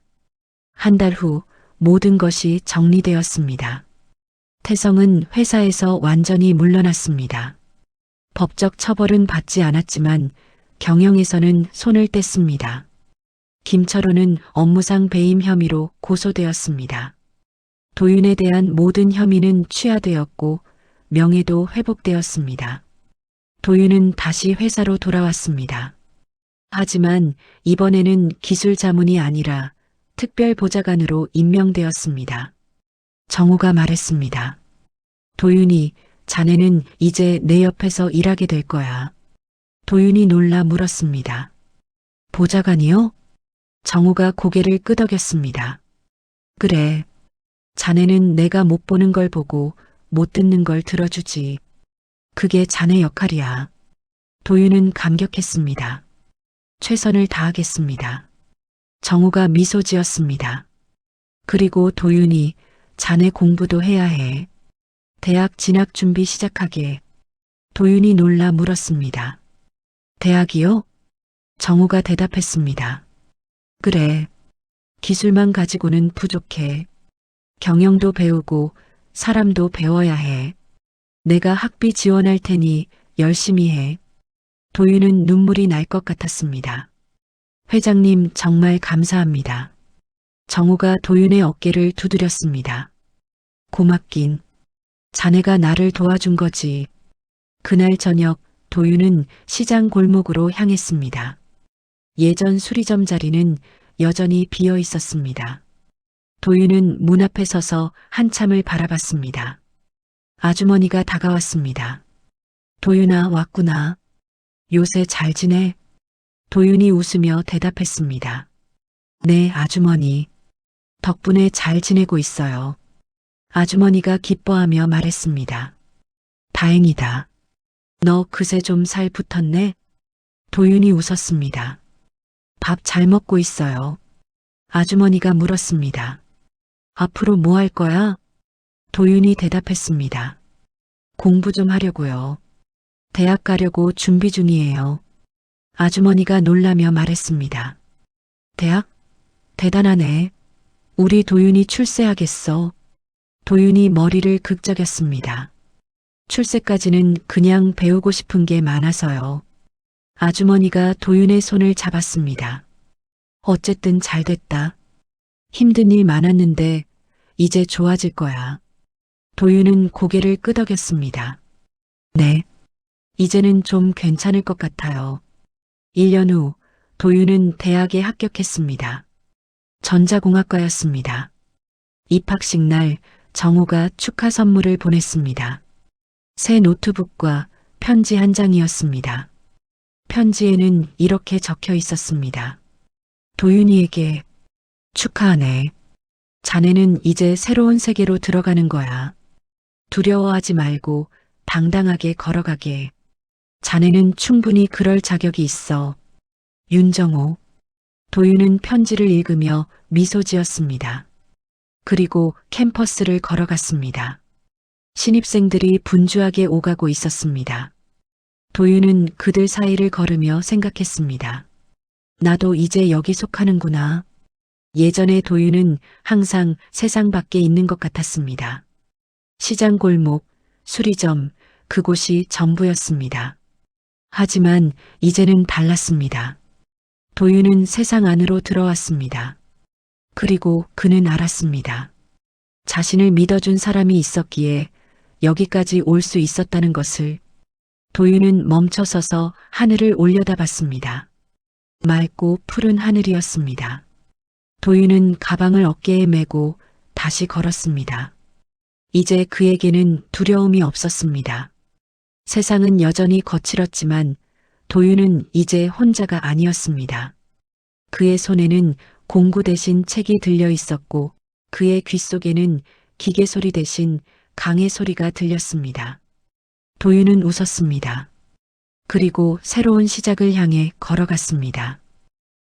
한 달 후 모든 것이 정리되었습니다. 태성은 회사에서 완전히 물러났습니다. 법적 처벌은 받지 않았지만 경영에서는 손을 뗐습니다. 김철호는 업무상 배임 혐의로 고소되었습니다. 도윤에 대한 모든 혐의는 취하되었고 명예도 회복되었습니다. 도윤은 다시 회사로 돌아왔습니다. 하지만 이번에는 기술 자문이 아니라 특별 보좌관으로 임명되었습니다. 정우가 말했습니다. 도윤이, 자네는 이제 내 옆에서 일하게 될 거야. 도윤이 놀라 물었습니다. 보좌관이요? 정우가 고개를 끄덕였습니다. 그래. 자네는 내가 못 보는 걸 보고 못 듣는 걸 들어주지. 그게 자네 역할이야. 도윤은 감격했습니다. 최선을 다하겠습니다. 정우가 미소 지었습니다. 그리고 도윤이, 자네 공부도 해야 해. 대학 진학 준비 시작하게. 도윤이 놀라 물었습니다. 대학이요? 정우가 대답했습니다. 그래. 기술만 가지고는 부족해. 경영도 배우고 사람도 배워야 해. 내가 학비 지원할 테니 열심히 해. 도윤은 눈물이 날 것 같았습니다. 회장님 정말 감사합니다. 정우가 도윤의 어깨를 두드렸습니다. 고맙긴. 자네가 나를 도와준 거지. 그날 저녁 도윤은 시장 골목으로 향했습니다. 예전 수리점 자리는 여전히 비어 있었습니다. 도윤은 문 앞에 서서 한참을 바라봤습니다. 아주머니가 다가왔습니다. 도윤아, 왔구나. 요새 잘 지내? 도윤이 웃으며 대답했습니다. 네, 아주머니. 덕분에 잘 지내고 있어요. 아주머니가 기뻐하며 말했습니다. 다행이다. 너 그새 좀 살 붙었네? 도윤이 웃었습니다. 밥 잘 먹고 있어요. 아주머니가 물었습니다. 앞으로 뭐 할 거야? 도윤이 대답했습니다. 공부 좀 하려고요. 대학 가려고 준비 중이에요. 아주머니가 놀라며 말했습니다. 대학? 대단하네. 우리 도윤이 출세하겠어. 도윤이 머리를 극적였습니다. 출세까지는 그냥 배우고 싶은 게 많아서요. 아주머니가 도윤의 손을 잡았습니다. 어쨌든 잘 됐다. 힘든 일 많았는데 이제 좋아질 거야. 도윤은 고개를 끄덕였습니다. 네. 이제는 좀 괜찮을 것 같아요. 1년 후 도윤은 대학에 합격했습니다. 전자공학과였습니다. 입학식 날 정우가 축하 선물을 보냈습니다. 새 노트북과 편지 한 장이었습니다. 편지에는 이렇게 적혀 있었습니다. 도윤이에게 축하하네. 자네는 이제 새로운 세계로 들어가는 거야. 두려워하지 말고 당당하게 걸어가게. 자네는 충분히 그럴 자격이 있어. 윤정호. 도윤은 편지를 읽으며 미소 지었습니다. 그리고 캠퍼스를 걸어갔습니다. 신입생들이 분주하게 오가고 있었습니다. 도윤은 그들 사이를 걸으며 생각했습니다. 나도 이제 여기 속하는구나. 예전의 도윤은 항상 세상 밖에 있는 것 같았습니다. 시장 골목, 수리점, 그곳이 전부였습니다. 하지만 이제는 달랐습니다. 도윤은 세상 안으로 들어왔습니다. 그리고 그는 알았습니다. 자신을 믿어준 사람이 있었기에 여기까지 올 수 있었다는 것을. 도윤은 멈춰서서 하늘을 올려다봤습니다. 맑고 푸른 하늘이었습니다. 도윤은 가방을 어깨에 메고 다시 걸었습니다. 이제 그에게는 두려움이 없었습니다. 세상은 여전히 거칠었지만 도윤은 이제 혼자가 아니었습니다. 그의 손에는 공구 대신 책이 들려 있었고 그의 귓속에는 기계 소리 대신 강의 소리가 들렸습니다. 도윤은 웃었습니다. 그리고 새로운 시작을 향해 걸어갔습니다.